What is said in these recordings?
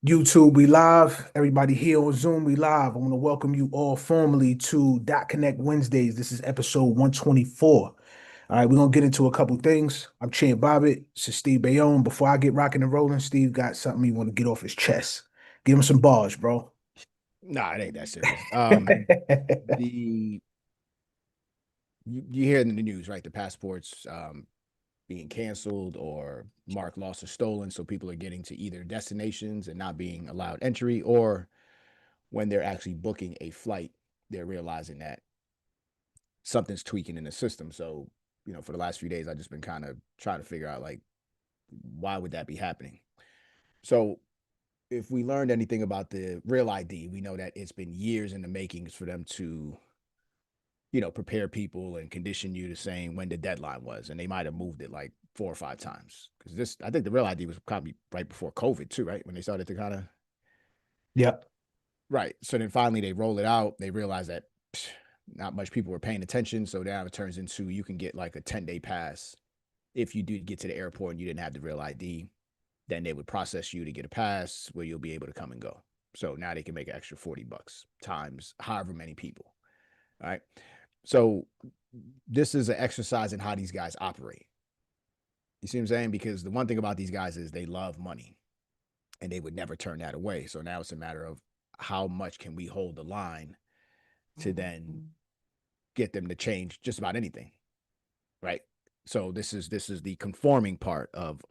YouTube, we live. Everybody here on Zoom, we live. I want to welcome you all formally to Dot Connect Wednesdays. This is episode 124. All right, we're gonna get into a couple things. I'm Champ Bobbitt. This is Steve Bayonne. Before I get rocking and rolling, Steve got something he want to get off his chest. Give him some bars, bro. Nah, it ain't that serious. The you hear in the news, right? The passports being canceled or marked lost or stolen, so people are getting to either destinations and not being allowed entry, or when they're actually booking a flight, they're realizing that something's tweaking in the system. So, for the last few days, I've just been kind of trying to figure out like why would that be happening. So, if we learned anything about the real ID, we know that it's been years in the makings for them to prepare people and condition you to saying when the deadline was. And they might have moved it like 4 or 5 times. Because I think the real ID was probably right before COVID too, right? When they started to kind of, Yep. right. So then finally they roll it out. They realize that not much people were paying attention. So now it turns into you can get like a 10-day pass if you do get to the airport and you didn't have the real ID. Then they would process you to get a pass where you'll be able to come and go. So now they can make an extra $40 times however many people. All right. So this is an exercise in how these guys operate. You see what I'm saying? Because the one thing about these guys is they love money and they would never turn that away. So now it's a matter of how much can we hold the line to then get them to change just about anything, right? So this is the conforming part of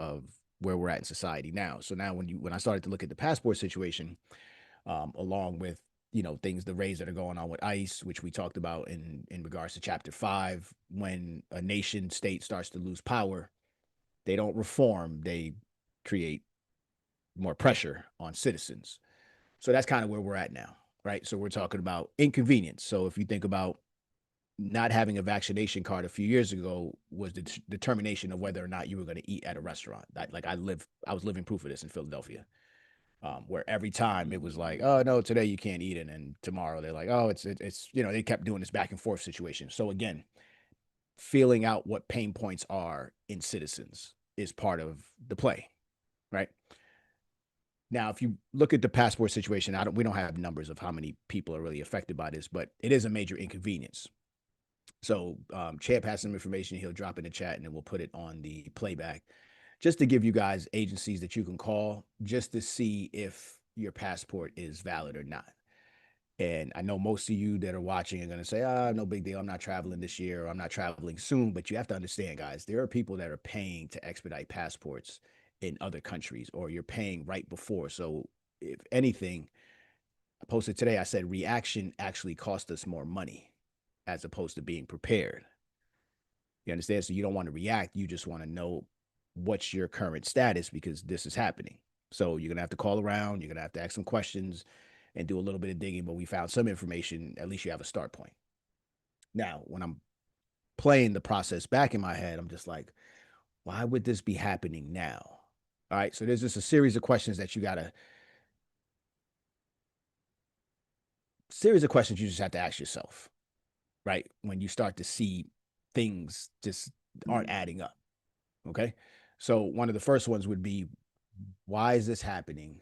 where we're at in society now. So now when I started to look at the passport situation, along with things the raids that are going on with ICE, which we talked about in regards to Chapter 5, when a nation state starts to lose power, they don't reform, they create more pressure on citizens. So that's kind of where we're at now, right? So we're talking about inconvenience. So if you think about not having a vaccination card a few years ago was the determination of whether or not you were going to eat at a restaurant. I was living proof of this in Philadelphia, where every time it was like, oh no, today you can't eat it, and tomorrow they're like, oh, it's they kept doing this back and forth situation. So again, feeling out what pain points are in citizens is part of the play, right? Now, if you look at the passport situation, we don't have numbers of how many people are really affected by this, but it is a major inconvenience. So, Champ has some information he'll drop in the chat, and then we'll put it on the playback, just to give you guys agencies that you can call just to see if your passport is valid or not. And I know most of you that are watching are going to say, no big deal. I'm not traveling this year, or I'm not traveling soon. But you have to understand, guys, there are people that are paying to expedite passports in other countries, or you're paying right before. So, if anything, I posted today, I said reaction actually cost us more money as opposed to being prepared. You understand? So, you don't want to react. You just want to know what's your current status because this is happening. So, you're going to have to call around, you're going to have to ask some questions and do a little bit of digging, but we found some information. At least you have a start point. Now, when I'm playing the process back in my head, I'm just like, why would this be happening now? All right. So there's just a series of questions that you got to, series of questions you just have to ask yourself, right? When you start to see things just aren't adding up. Okay. So one of the first ones would be, why is this happening?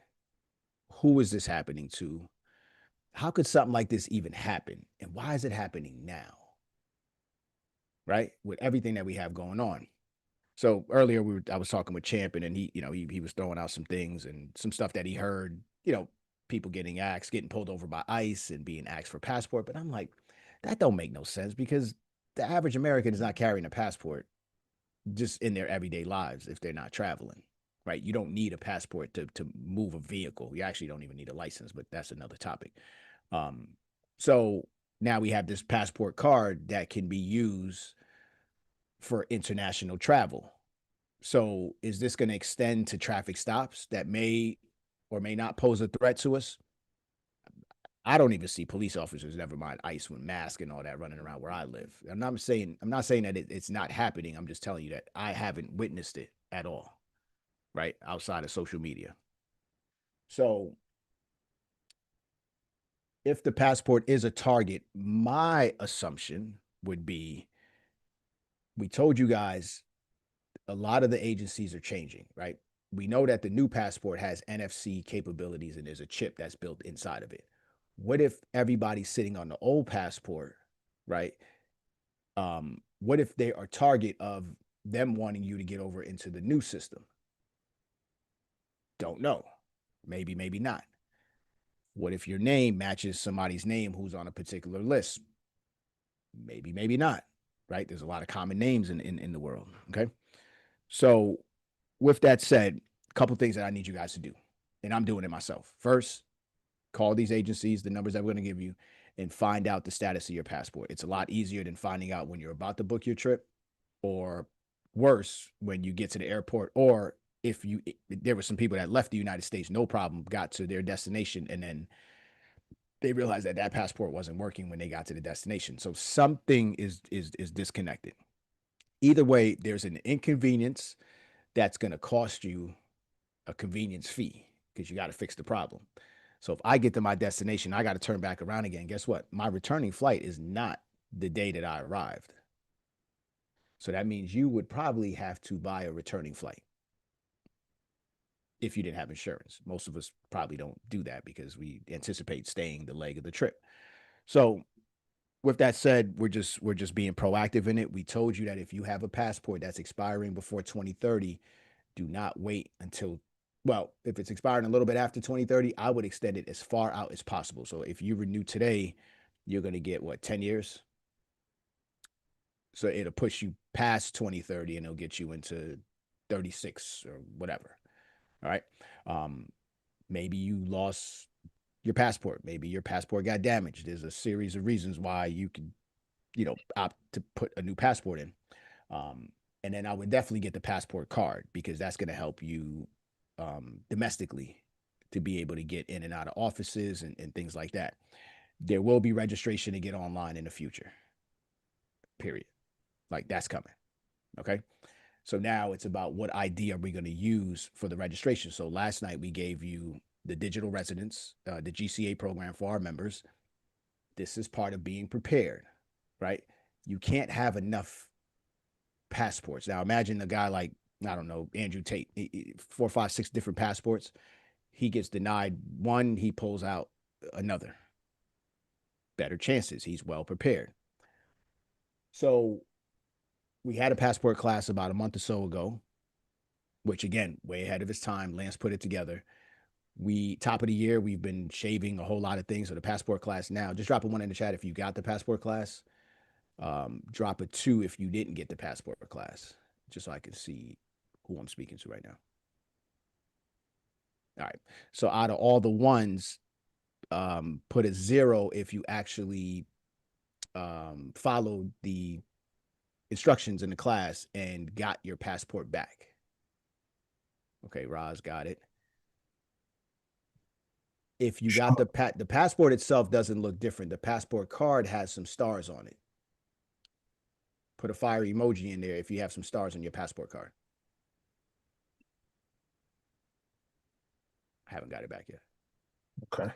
Who is this happening to? How could something like this even happen? And why is it happening now? Right? With everything that we have going on. So earlier I was talking with Champion, and he was throwing out some things and some stuff that he heard, people getting pulled over by ICE and being asked for passport. But I'm like, that don't make no sense because the average American is not carrying a passport just in their everyday lives if they're not traveling. Right. You don't need a passport to move a vehicle. You actually don't even need a license, but that's another topic. Um, so now we have this passport card that can be used for international travel. So is this going to extend to traffic stops that may or may not pose a threat to us? I don't even see police officers, never mind ICE with masks and all that running around where I live. I'm not saying that it's not happening. I'm just telling you that I haven't witnessed it at all, right? Outside of social media. So if the passport is a target, my assumption would be we told you guys a lot of the agencies are changing, right? we know that the new passport has NFC capabilities and there's a chip that's built inside of it. What if everybody's sitting on the old passport, right? What if they are target of them wanting you to get over into the new system? Don't know. Maybe, maybe not. What if your name matches somebody's name who's on a particular list? Maybe, maybe not. Right? There's a lot of common names in the world. Okay. So, with that said, a couple things that I need you guys to do, and I'm doing it myself. First, call these agencies, the numbers that we're going to give you, and find out the status of your passport. It's a lot easier than finding out when you're about to book your trip, or worse, when you get to the airport, or if you there were some people that left the United States, no problem, got to their destination, and then they realized that that passport wasn't working when they got to the destination. So something is disconnected. Either way, there's an inconvenience that's going to cost you a convenience fee because you got to fix the problem. So if I get to my destination, I got to turn back around again. Guess what? My returning flight is not the day that I arrived. So that means you would probably have to buy a returning flight if you didn't have insurance. Most of us probably don't do that because we anticipate staying the leg of the trip. So with that said, we're just being proactive in it. We told you that if you have a passport that's expiring before 2030, do not wait until, well, if it's expiring a little bit after 2030, I would extend it as far out as possible. So if you renew today, you're going to get what, 10 years? So it'll push you past 2030 and it'll get you into 36 or whatever. All right. Maybe you lost your passport. Maybe your passport got damaged. There's a series of reasons why you could, opt to put a new passport in. And then I would definitely get the passport card because that's going to help you domestically to be able to get in and out of offices and things like that. There will be registration to get online in the future, period. Like that's coming. Okay. So now it's about what ID are we going to use for the registration. So last night we gave you the digital residence, the GCA program for our members. This is part of being prepared, right? You can't have enough passports. Now imagine a guy like, I don't know, Andrew Tate, 4, 5, 6 different passports. He gets denied one, he pulls out another. Better chances. He's well prepared. So we had a passport class about a month or so ago, which again, way ahead of his time. Lance put it together. We top of the year, we've been shaving a whole lot of things. So the passport class now, just drop a 1 in the chat if you got the passport class. Drop a 2 if you didn't get the passport class, just so I can see who I'm speaking to right now. All right. So out of all the ones, put a 0 if you actually followed the instructions in the class and got your passport back. Okay, Roz got it. If you got the passport itself doesn't look different. The passport card has some stars on it. Put a fire emoji in there if you have some stars on your passport card. I haven't got it back yet. Okay.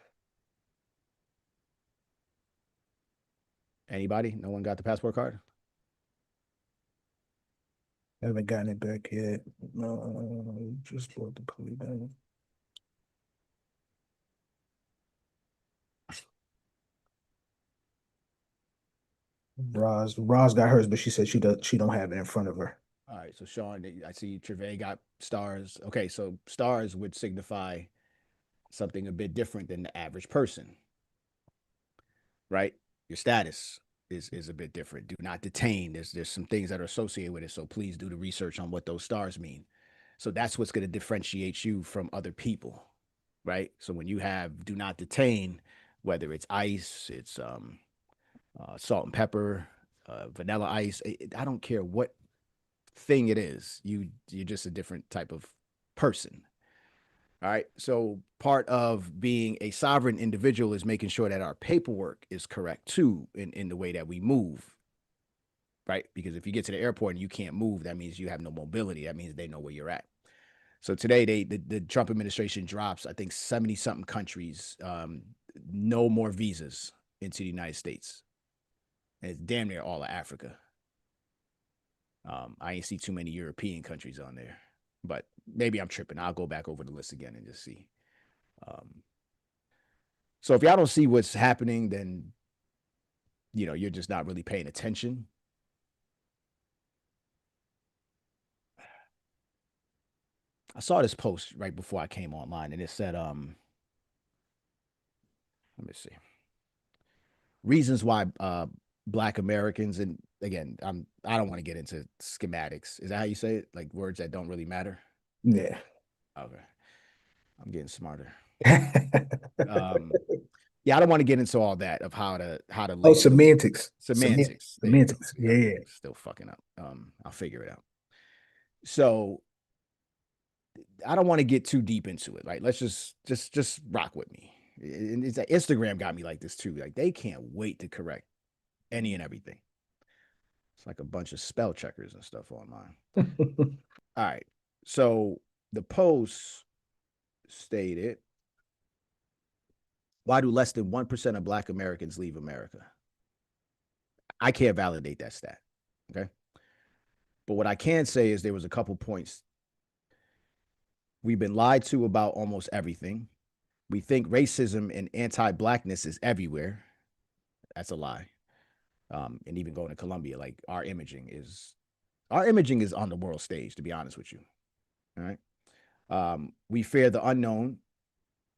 Anybody? No one got the passport card? Haven't gotten it back yet. No, just bought the police down. Roz got hers, but she said she don't have it in front of her. All right. So Sean, I see Treve got stars. Okay, so stars would signify something a bit different than the average person, right? Your status is a bit different. Do not detain. There's some things that are associated with it. So please do the research on what those stars mean. So that's what's going to differentiate you from other people, right? So when you have do not detain, whether it's ice, it's salt and pepper, vanilla ice, I don't care what thing it is, you're just a different type of person. All right. So part of being a sovereign individual is making sure that our paperwork is correct too in the way that we move. Right. Because if you get to the airport and you can't move, that means you have no mobility. That means they know where you're at. So today the Trump administration drops, I think 70 something countries, no more visas into the United States. And it's damn near all of Africa. I ain't see too many European countries on there, but maybe I'm tripping. I'll go back over the list again and just see. So if y'all don't see what's happening, then you're just not really paying attention. I saw this post right before I came online, and it said, let me see, reasons why Black Americans, and again, I don't want to get into schematics. Is that how you say it? Like words that don't really matter? Yeah. Okay, I'm getting smarter. Um, yeah, I don't want to get into all that of how to Oh, label semantics. semantics. There you go. Semantics. Yep, Yeah. still fucking up. I'll figure it out. So I don't want to get too deep into it. Like, let's just rock with me. And it's Instagram got me like this too. Like, they can't wait to correct any and everything. It's like a bunch of spell checkers and stuff online. All right. So the post stated, why do less than 1% of Black Americans leave America? I can't validate that stat. Okay. But what I can say is there was a couple points. We've been lied to about almost everything. We think racism and anti-blackness is everywhere. That's a lie. And even going to Colombia, like our imaging is on the world stage, to be honest with you. All right. We fear the unknown.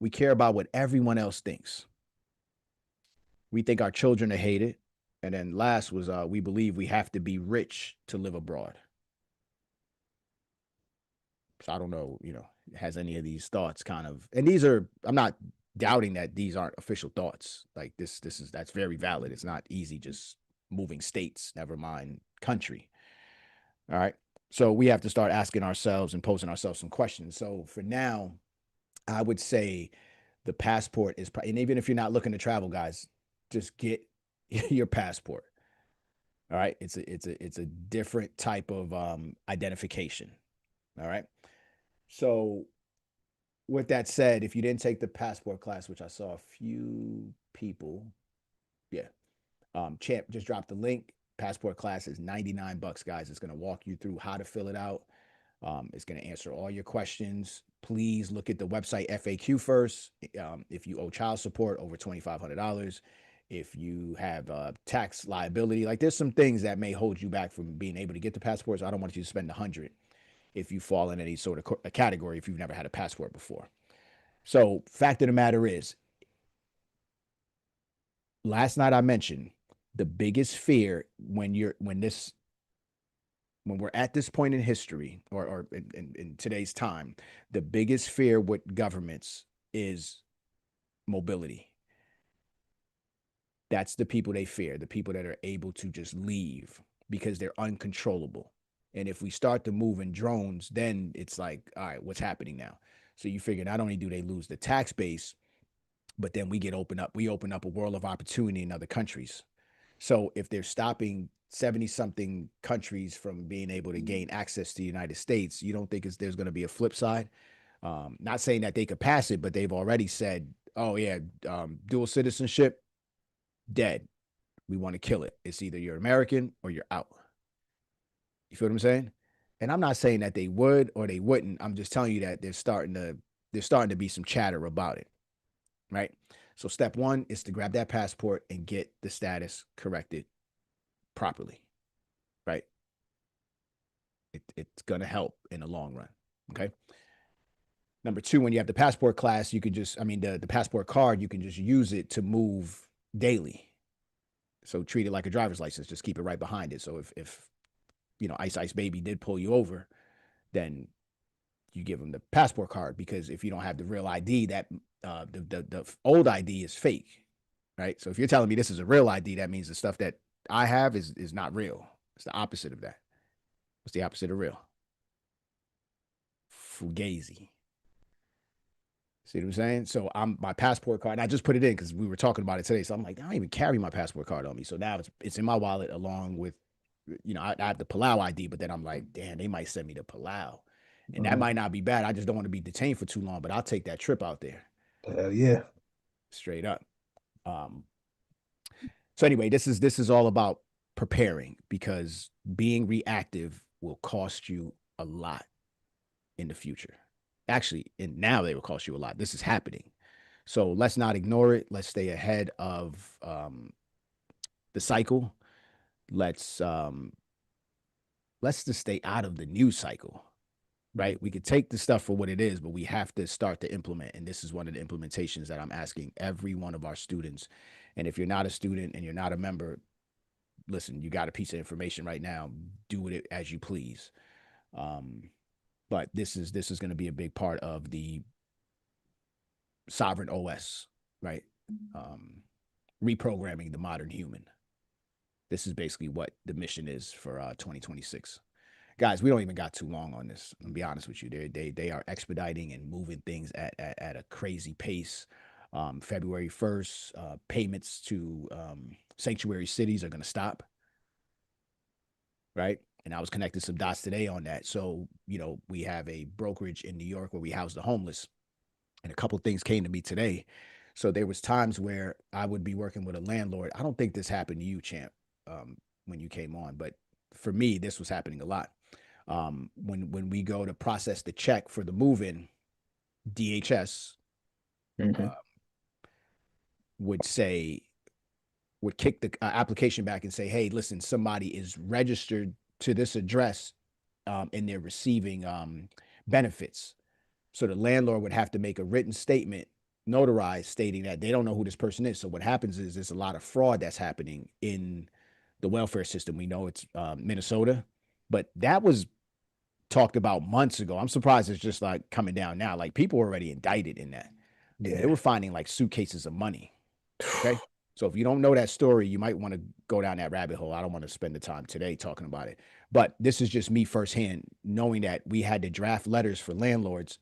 We care about what everyone else thinks. We think our children are hated. And then last was we believe we have to be rich to live abroad. So I don't know, has any of these thoughts kind of, and these are, I'm not doubting that these aren't official thoughts. Like that's very valid. It's not easy just moving states, never mind country. All right. So we have to start asking ourselves and posing ourselves some questions. So for now, I would say the passport is, and even if you're not looking to travel, guys, just get your passport. All right. It's a different type of identification. All right. So with that said, if you didn't take the passport class, which I saw a few people, yeah, Champ just dropped the link. Passport class is $99, guys. It's going to walk you through how to fill it out. It's going to answer all your questions. Please look at the website FAQ first. If you owe child support over $2,500, if you have tax liability, like there's some things that may hold you back from being able to get the passport. So I don't want you to spend 100 if you fall in any sort of category if you've never had a passport before. So fact of the matter is, last night I mentioned the biggest fear when we're at this point in history or in today's time, the biggest fear with governments is mobility. That's the people they fear, the people that are able to just leave because they're uncontrollable. And if we start to move in drones, then it's like, all right, what's happening now? So you figure not only do they lose the tax base, but then we open up a world of opportunity in other countries. So if they're stopping 70 something countries from being able to gain access to the United States, you don't think there's going to be a flip side? Not saying that they could pass it, but they've already said, oh, yeah, dual citizenship, dead. We want to kill it. It's either you're American or you're out. You feel what I'm saying? And I'm not saying that they would or they wouldn't. I'm just telling you that there's starting to be some chatter about it, right? So step one is to grab that passport and get the status corrected properly, right? It's going to help in the long run. Okay. Number two, when you have the passport class, you can just, I mean, the passport card, you can just use it to move daily. So treat it like a driver's license. Just keep it right behind it. So if Ice Baby did pull you over, then you give them the passport card, because if you don't have the real ID, that the old ID is fake, right? So if you're telling me this is a real ID, that means the stuff that I have is not real. It's the opposite of that. What's the opposite of real? Fugazi. See what I'm saying? So I'm my passport card, and I just put it in because we were talking about it today. So I'm like, I don't even carry my passport card on me. So now it's in my wallet along with, I have the Palau ID, but then I'm like, damn, they might send me to Palau. And that might not be bad. I just don't want to be detained for too long, but I'll take that trip out there. Hell yeah. Straight up. Um, so anyway, this is all about preparing, because being reactive will cost you a lot. in the future. Actually, and now they will cost you a lot. This is happening. So let's not ignore it. Let's stay ahead of the cycle. Let's um, let's just stay out of the news cycle, right? We could take the stuff for what it is, but we have to start to implement. And this is one of the implementations that I'm asking every one of our students. And if you're not a student and you're not a member, listen, you got a piece of information right now. Do with it as you please. Um, but this is going to be a big part of the sovereign OS, right? Um, Reprogramming the modern human. This is basically what the mission is for 2026. Guys, we don't even got too long on this. I'm gonna be honest with you. They are expediting and moving things at a crazy pace. February 1st, payments to sanctuary cities are gonna stop, right? And I was connecting some dots today on that. So, we have a brokerage in New York where we house the homeless, and a couple things came to me today. So there was times where I would be working with a landlord. I don't think this happened to you, champ, when you came on, but for me, this was happening a lot. When we go to process the check for the move-in, DHS Mm-hmm. uh, would say would kick the application back and say, "Hey, listen, somebody is registered to this address, and they're receiving benefits." So the landlord would have to make a written statement, notarized, stating that they don't know who this person is. So what happens is there's a lot of fraud that's happening in the welfare system. We know it's Minnesota, but that was talked about months ago. I'm surprised it's just like coming down now. Like people were already indicted in that. They Yeah. were finding like suitcases of money. Okay. So if you don't know that story, you might want to go down that rabbit hole. I don't want to spend the time today talking about it. But this is just me firsthand knowing that we had to draft letters for landlords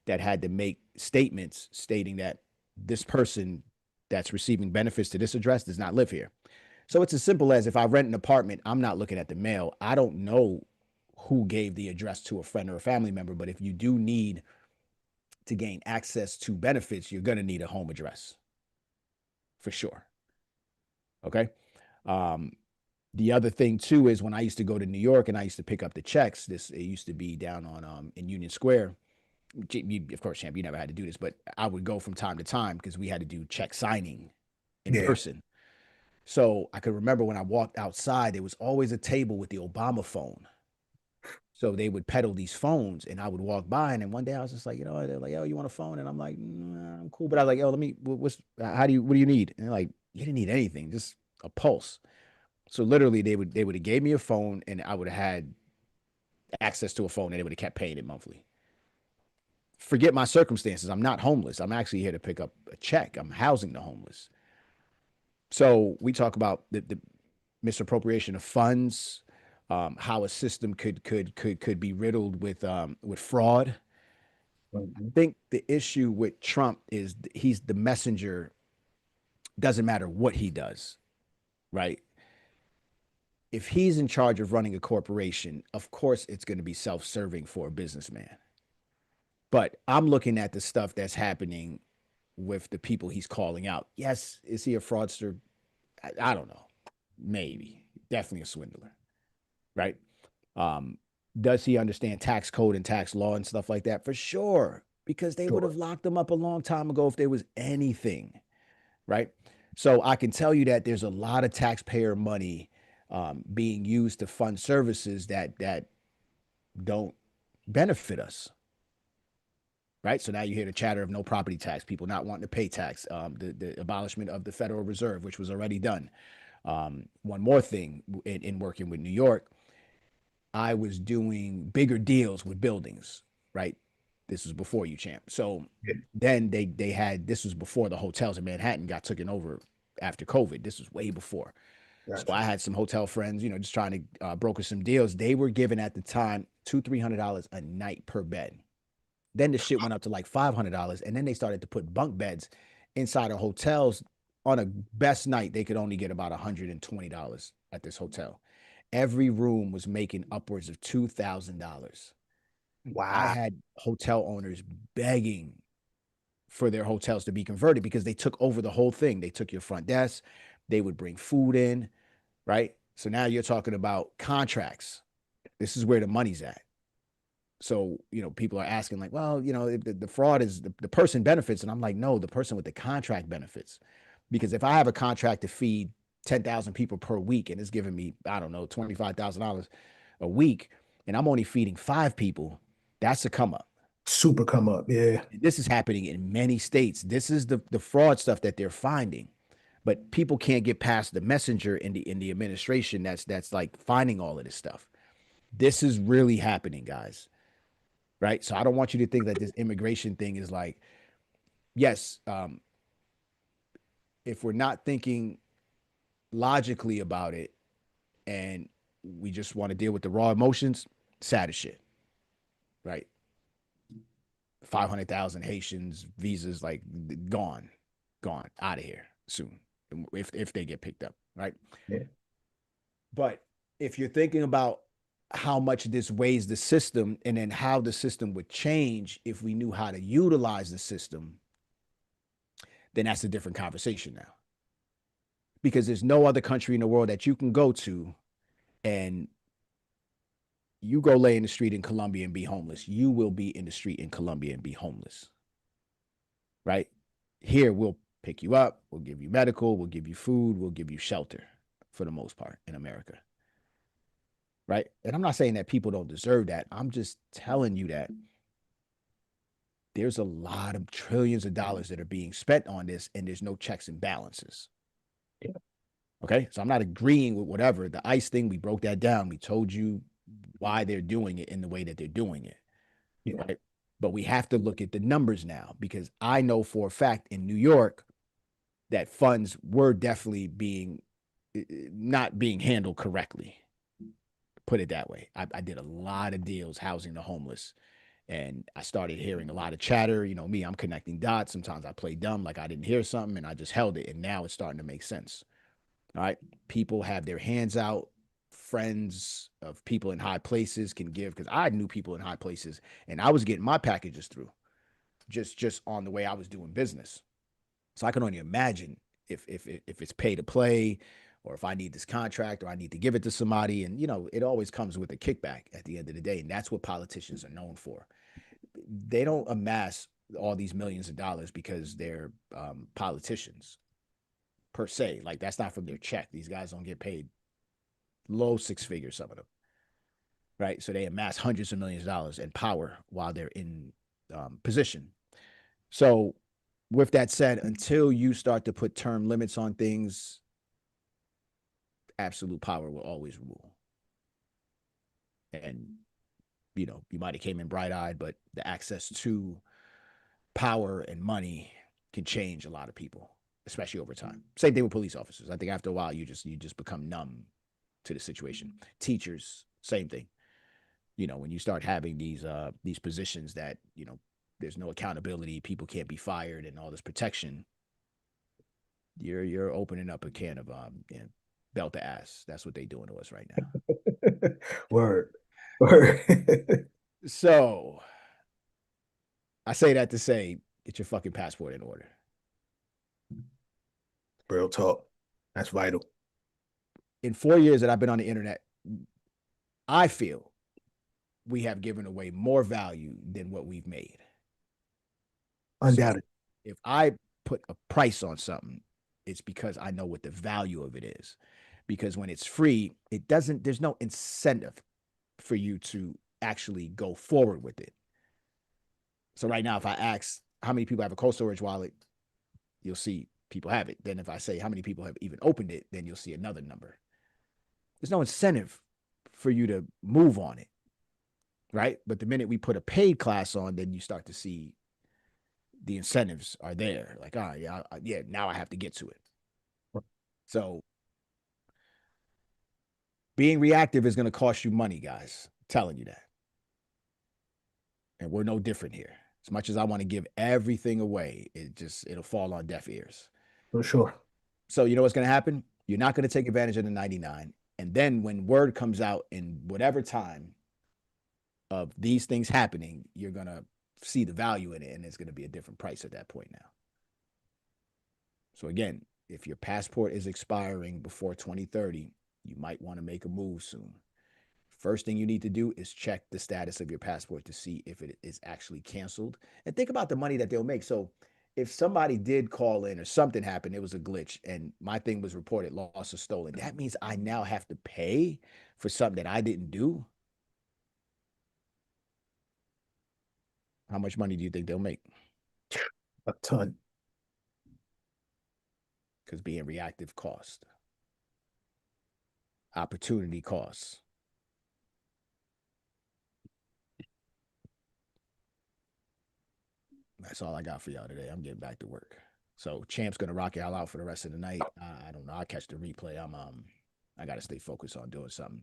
that had to make statements stating that this person that's receiving benefits to this address does not live here. So it's as simple as if I rent an apartment, I'm not looking at the mail. I don't know who gave the address to a friend or a family member, but if you do need to gain access to benefits, you're going to need a home address for sure. Okay. Um, the other thing too is when I used to go to New York and I used to pick up the checks, it used to be down on in Union Square. Of course, champ, you never had to do this, but I would go from time to time because we had to do check signing in Yeah. person. So I could remember when I walked outside, there was always a table with the Obama phone. So they would peddle these phones, and I would walk by, and then one day I was just like, they're like, "Yo, you want a phone?" And I'm like, "Nah, I'm cool." But I was like, "Yo, let me. What do you need?" And they're like, "You didn't need anything, just a pulse." So literally, they would have gave me a phone, and I would have had access to a phone, and they would have kept paying it monthly. Forget my circumstances. I'm not homeless. I'm actually here to pick up a check. I'm housing the homeless. So we talk about the misappropriation of funds, how a system could be riddled with fraud. I Mm-hmm. think the issue with Trump is he's the messenger. Doesn't matter what he does, right? If he's in charge of running a corporation, of course it's going to be self-serving for a businessman. But I'm looking at the stuff that's happening with the people he's calling out. Yes, is he a fraudster? I don't know. Maybe. Definitely a swindler, right? Um, does he understand tax code and tax law and stuff like that? For sure, because they would Sure. have locked him up a long time ago if there was anything, right? So I can tell you that there's a lot of taxpayer money being used to fund services that don't benefit us, right? So now you hear the chatter of no property tax, people not wanting to pay tax, the abolishment of the Federal Reserve, which was already done. One more thing in working with New York, I was doing bigger deals with buildings, right? This was before you, champ. So Yeah. then they had this was before the hotels in Manhattan got taken over after COVID. This was way before. So Gotcha. I had some hotel friends, just trying to broker some deals. They were giving at the time $200-300 a night per bed. Then the shit went up to like $500, and then they started to put bunk beds inside of hotels. On a best night, they could only get about $120 at this hotel. Every room was making upwards of $2,000. I Wow. had hotel owners begging for their hotels to be converted because they took over the whole thing. They took your front desk, they would bring food in, right? So now you're talking about contracts. This is where the money's at. So, people are asking like, well, the fraud is the person benefits. And I'm like, no, the person with the contract benefits. Because if I have a contract to feed 10,000 people per week and it's giving me, I don't know, $25,000 a week, and I'm only feeding 5 people, that's a come up. Super come up. Yeah. This is happening in many states. This is the fraud stuff that they're finding. But people can't get past the messenger in the administration that's like finding all of this stuff. This is really happening, guys. Right? So I don't want you to think that this immigration thing is like, yes, if we're not thinking logically about it and we just want to deal with the raw emotions, sad as shit, right? 500,000 Haitians visas like gone out of here soon if they get picked up, right? Yeah. But if you're thinking about how much this weighs the system and then how the system would change if we knew how to utilize the system, then that's a different conversation now. Because there's no other country in the world that you can go to and you go lay in the street in Colombia and be homeless. You will be in the street in Colombia and be homeless. Right? Here, we'll pick you up, we'll give you medical, we'll give you food, we'll give you shelter for the most part in America. Right? And I'm not saying that people don't deserve that. I'm just telling you that there's a lot of trillions of dollars that are being spent on this and there's no checks and balances. Yeah. Okay. So I'm not agreeing with whatever. The ICE thing, we broke that down. We told you why they're doing it in the way that they're doing it. Yeah. Right. But we have to look at the numbers now because I know for a fact in New York that funds were definitely not being handled correctly. Put it that way. I did a lot of deals housing the homeless. And I started hearing a lot of chatter. Me, I'm connecting dots. Sometimes I play dumb, like I didn't hear something, and I just held it. And now it's starting to make sense. All right. People have their hands out. Friends of people in high places can give because I knew people in high places and I was getting my packages through just on the way I was doing business. So I can only imagine if it's pay to play or if I need this contract or I need to give it to somebody. And it always comes with a kickback at the end of the day. And that's what politicians are known for. They don't amass all these millions of dollars because they're politicians per se. Like that's not from their check. These guys don't get paid low six figures, some of them, right? So they amass hundreds of millions of dollars in power while they're in position. So with that said, until you start to put term limits on things, absolute power will always rule. And you might have came in bright eyed, but the access to power and money can change a lot of people, especially over time. Same thing with police officers. I think after a while, you just become numb to the situation. Teachers, same thing. When you start having these positions that there's no accountability, people can't be fired, and all this protection, you're opening up a can of belt to ass. That's what they're doing to us right now. Word. Word. So I say that to say, get your fucking passport in order. Real talk. That's vital. In 4 years that I've been on the internet, I feel we have given away more value than what we've made. So Undoubted. if I put a price on something, it's because I know what the value of it is. Because when it's free, there's no incentive for you to actually go forward with it. So right now, if I ask how many people have a cold storage wallet, you'll see people have it. Then if I say how many people have even opened it, then you'll see another number. There's no incentive for you to move on it, right? But the minute we put a paid class on, then you start to see the incentives are there. Like, yeah, now I have to get to it. So being reactive is going to cost you money, guys. I'm telling you that. And we're no different here. As much as I want to give everything away, it'll fall on deaf ears. For sure. So you know what's going to happen? You're not going to take advantage of the 99. And then when word comes out in whatever time of these things happening, you're going to see the value in it and it's going to be a different price at that point now. So again, if your passport is expiring before 2030, you might want to make a move soon. First thing you need to do is check the status of your passport to see if it is actually canceled. And think about the money that they'll make. So if somebody did call in or something happened, it was a glitch, and my thing was reported lost or stolen, that means I now have to pay for something that I didn't do. How much money do you think they'll make? A ton. Because being reactive cost, opportunity costs. That's all I got for y'all today. I'm getting back to work. So Champ's gonna rock y'all out for the rest of the night. I don't know. I'll catch the replay. I gotta stay focused on doing something.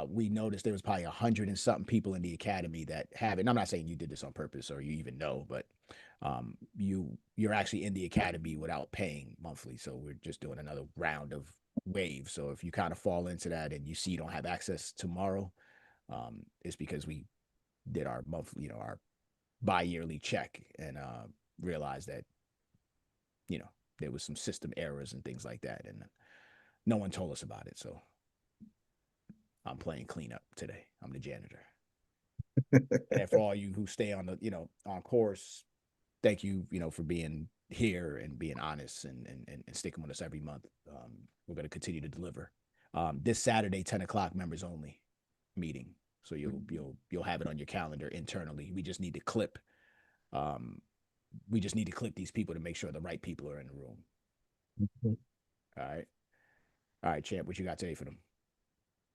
We noticed there was probably 100 and something people in the academy that have it. And I'm not saying you did this on purpose or you even know, but you're actually in the academy without paying monthly. So we're just doing another round of waves. So if you kind of fall into that and you see you don't have access tomorrow, it's because we did our monthly, our bi-yearly check and realized that there was some system errors and things like that, and no one told us about it. So I'm playing cleanup today. I'm the janitor. And for all you who stay on the on course, thank you for being here and being honest and sticking with us every month. We're going to continue to deliver. This Saturday, 10 o'clock, members only meeting. So you'll have it on your calendar internally. We just need to clip these people to make sure the right people are in the room. Mhm. All right, Champ, what you got today for them?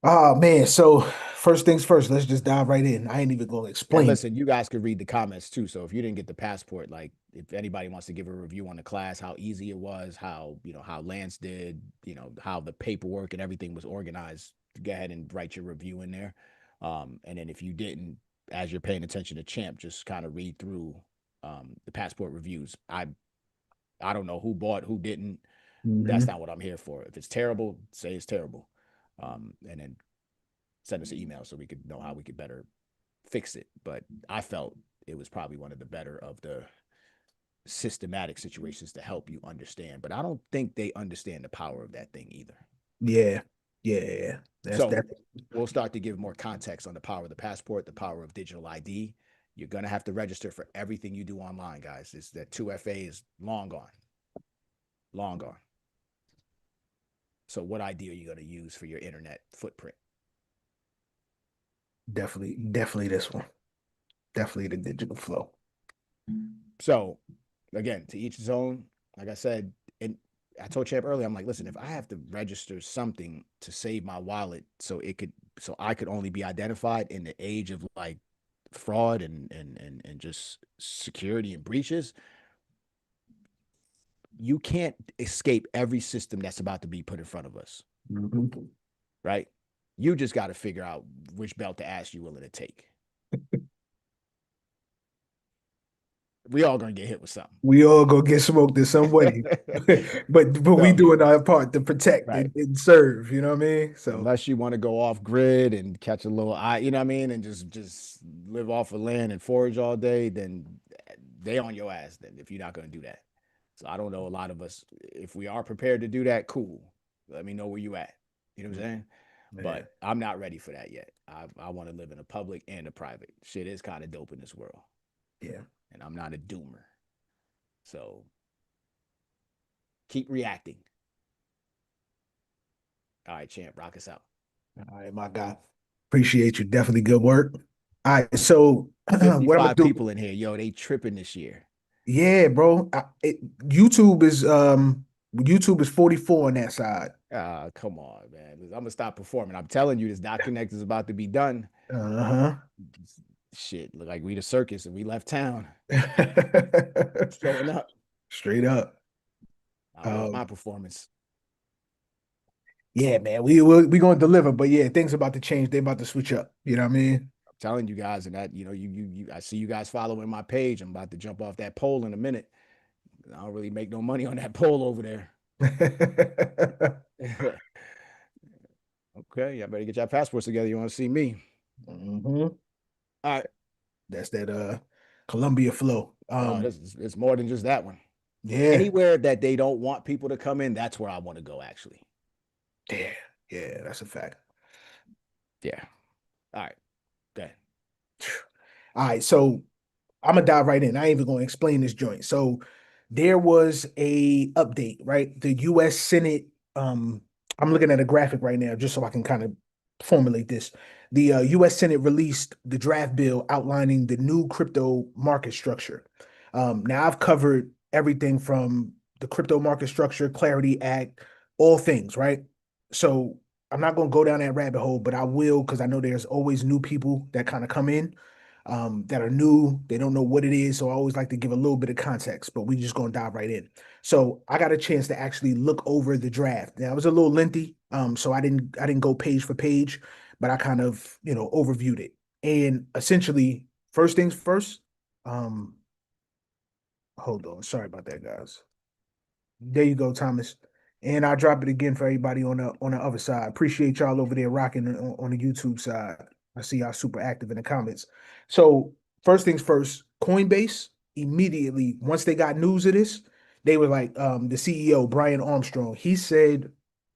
Oh man, so first things first, let's just dive right in. I ain't even gonna And explain. listen, you guys could read the comments too. So if you didn't get the passport, like if anybody wants to give a review on the class, how easy it was, how Lance did, how the paperwork and everything was organized, go ahead and write your review in there. And then if you didn't, as you're paying attention to Champ, just kind of read through the passport reviews. I don't know who bought, who didn't. That's Mhm. not what I'm here for. If it's terrible, say it's terrible. And then send us an email so we could know how we could better fix it. But I felt it was probably one of the better of the systematic situations to help you understand. But I don't think they understand the power of that thing either. Yeah, yeah. That's So that. we'll start to give more context on the power of the passport, the power of digital ID. You're going to have to register for everything you do online, guys. It's that 2FA is long gone, long gone. So what ID are you going to use for your internet footprint? Definitely this one. Definitely the digital flow. So again, to each his own. Like I said, and I told Champ earlier, I'm like, listen, if I have to register something to save my wallet so I could only be identified in the age of like fraud and just security and breaches, you can't escape every system that's about to be put in front of us, Mhm. right? You just got to figure out which belt to ask you willing to take. We all gonna get hit with something. We all gonna get smoked in some way, but we So doing our part to protect right. and serve. You know what I mean? So Unless you want to go off grid and catch a little eye, you know what I mean, and just live off of land and forage all day, then they on your ass. Then if you're not going to do that, so I don't know a lot of us. If we are prepared to do that, cool. Let me know where you at. You know what I'm saying? man, But I'm not ready for that yet. I want to live in a public and a private. Shit is kind of dope in this world, yeah. and I'm not a doomer. So keep reacting. All right, champ, rock us out. All right, my guy. Appreciate you. Definitely good work. All right, so what I'm gonna 55 do? people in here, yo. They tripping this year. Yeah, bro. YouTube is 44 on that side. Come on, man. I'm gonna stop performing. I'm telling you, this Dot Connect is about to be done. Uh-huh. Shit, look like we the circus and we left town. Showing up. Straight up. I want Um, my performance. yeah, man. We gonna deliver, but yeah, things about to change. They about to switch up. You know what I mean? I'm telling you guys, and that I see you guys following my page. I'm about to jump off that pole in a minute. I don't really make no money on that pole over there. Okay, y'all better get your passports together. You want to see me? hmm All right. That's that Columbia flow. No, it's more than just that one. Yeah. Anywhere that they don't want people to come in, that's where I want to go. Actually, Yeah. Yeah, that's a fact. yeah. All right, okay. All right, so I'm gonna dive right in. I ain't even gonna explain this joint. So there was a update, right? The U.S. Senate. I'm looking at a graphic right now just so I can kind of formulate this. The U.S. Senate released the draft bill outlining the new crypto market structure. Now I've covered everything from the crypto market structure, Clarity Act, all things, right? So I'm not gonna go down that rabbit hole, but I will because I know there's always new people that kind of come in that are new. They don't know what it is. So I always like to give a little bit of context, but we just gonna dive right in. So I got a chance to actually look over the draft. Now it was a little lengthy, so I didn't go page for page, but I kind of overviewed it. And essentially, first things first. Um, hold on, sorry about that, guys. There you go, Thomas. And I'll drop it again for everybody on the other side. Appreciate y'all over there rocking on the YouTube side. I see y'all super active in the comments. So first things first, Coinbase immediately, once they got news of this, they were like, the CEO, Brian Armstrong, he said,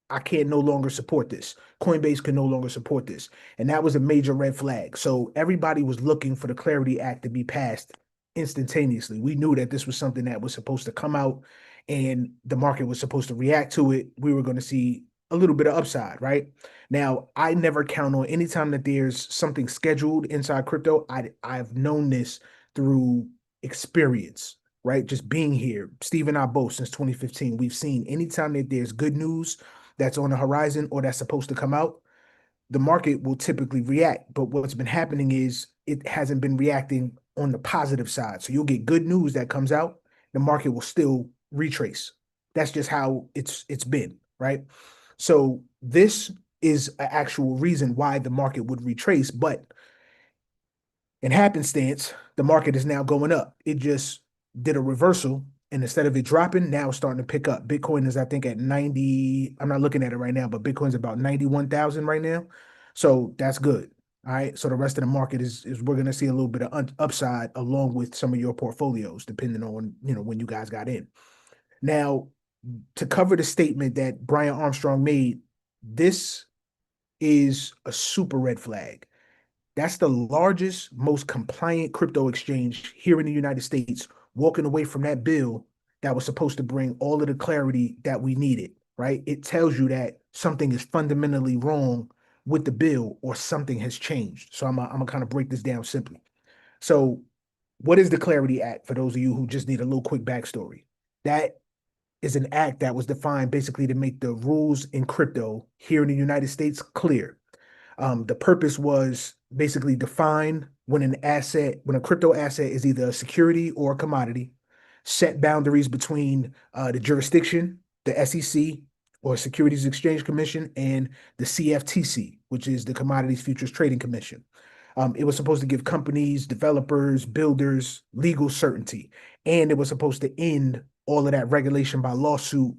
I can't no longer support this. Coinbase can no longer support this. And that was a major red flag. So everybody was looking for the Clarity Act to be passed instantaneously. We knew that this was something that was supposed to come out and the market was supposed to react to it. We were going to see a little bit of upside, right? Now, I never count on anytime that there's something scheduled inside crypto. I've known this through experience, right? Just being here. Steve and I both since 2015, we've seen anytime that there's good news that's on the horizon or that's supposed to come out, the market will typically react. But what's been happening is it hasn't been reacting on the positive side. So you'll get good news that comes out, the market will still retrace. That's just how it's been, right? So this is an actual reason why the market would retrace, but in happenstance, the market is now going up. It just did a reversal, and instead of it dropping, now it's starting to pick up. Bitcoin is, I think, at 90. I'm not looking at it right now, but Bitcoin's about 91,000 right now. So that's good. All right. So the rest of the market is we're gonna see a little bit of upside along with some of your portfolios, depending on when you guys got in. Now, to cover the statement that Brian Armstrong made, this is a super red flag. That's the largest, most compliant crypto exchange here in the United States, walking away from that bill that was supposed to bring all of the clarity that we needed, right? It tells you that something is fundamentally wrong with the bill or something has changed. So I'm gonna kind of break this down simply. So, what is the Clarity Act for those of you who just need a little quick backstory? That is an act that was defined basically to make the rules in crypto here in the United States clear. The purpose was basically define when a crypto asset is either a security or a commodity, set boundaries between the jurisdiction, the SEC or Securities Exchange Commission, and the CFTC, which is the Commodities Futures Trading Commission. It was supposed to give companies, developers, builders legal certainty, and it was supposed to end all of that regulation by lawsuit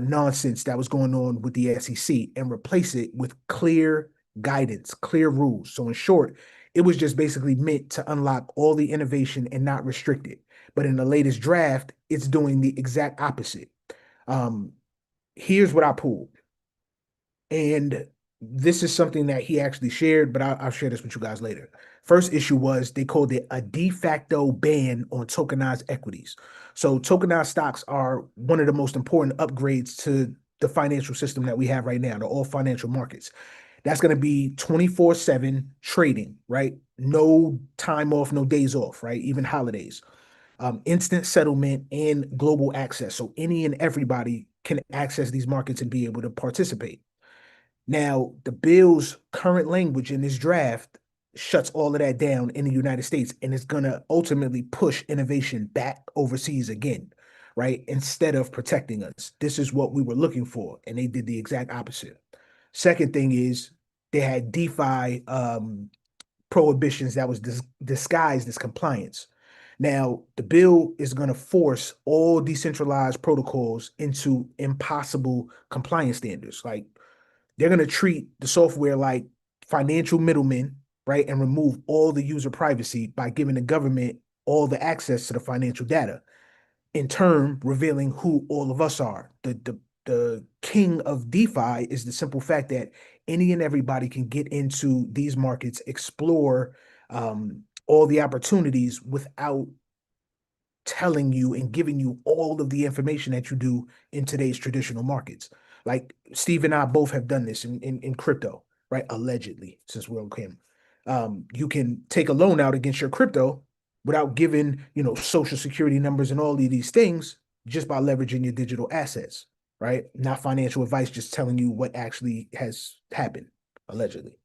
nonsense that was going on with the SEC and replace it with clear guidance, clear rules. So in short, it was just basically meant to unlock all the innovation and not restrict it. But in the latest draft, it's doing the exact opposite. Um, Here's what I pulled. And this is something that he actually shared, but I'll share this with you guys later. First issue was they called it a de facto ban on tokenized equities. So tokenized stocks are one of the most important upgrades to the financial system that we have right now, to all financial markets. That's going to be 24/7 trading, right? No time off, no days off, right? Even holidays. Instant settlement and global access. So any and everybody can access these markets and be able to participate. Now, the bill's current language in this draft shuts all of that down in the United States, and it's going to ultimately push innovation back overseas again, right? Instead of protecting us. This is what we were looking for, and they did the exact opposite. Second thing is they had DeFi prohibitions that was disguised as compliance. Now, the bill is going to force all decentralized protocols into impossible compliance standards. Like they're going to treat the software like financial middlemen, right? And remove all the user privacy by giving the government all the access to the financial data, in turn, revealing who all of us are. The king of DeFi is the simple fact that any and everybody can get into these markets, explore all the opportunities without telling you and giving you all of the information that you do in today's traditional markets. Like Steve and I both have done this in crypto, right? Allegedly, since we're okay. You can take a loan out against your crypto without giving, social security numbers and all of these things just by leveraging your digital assets, right? Not financial advice, just telling you what actually has happened, allegedly.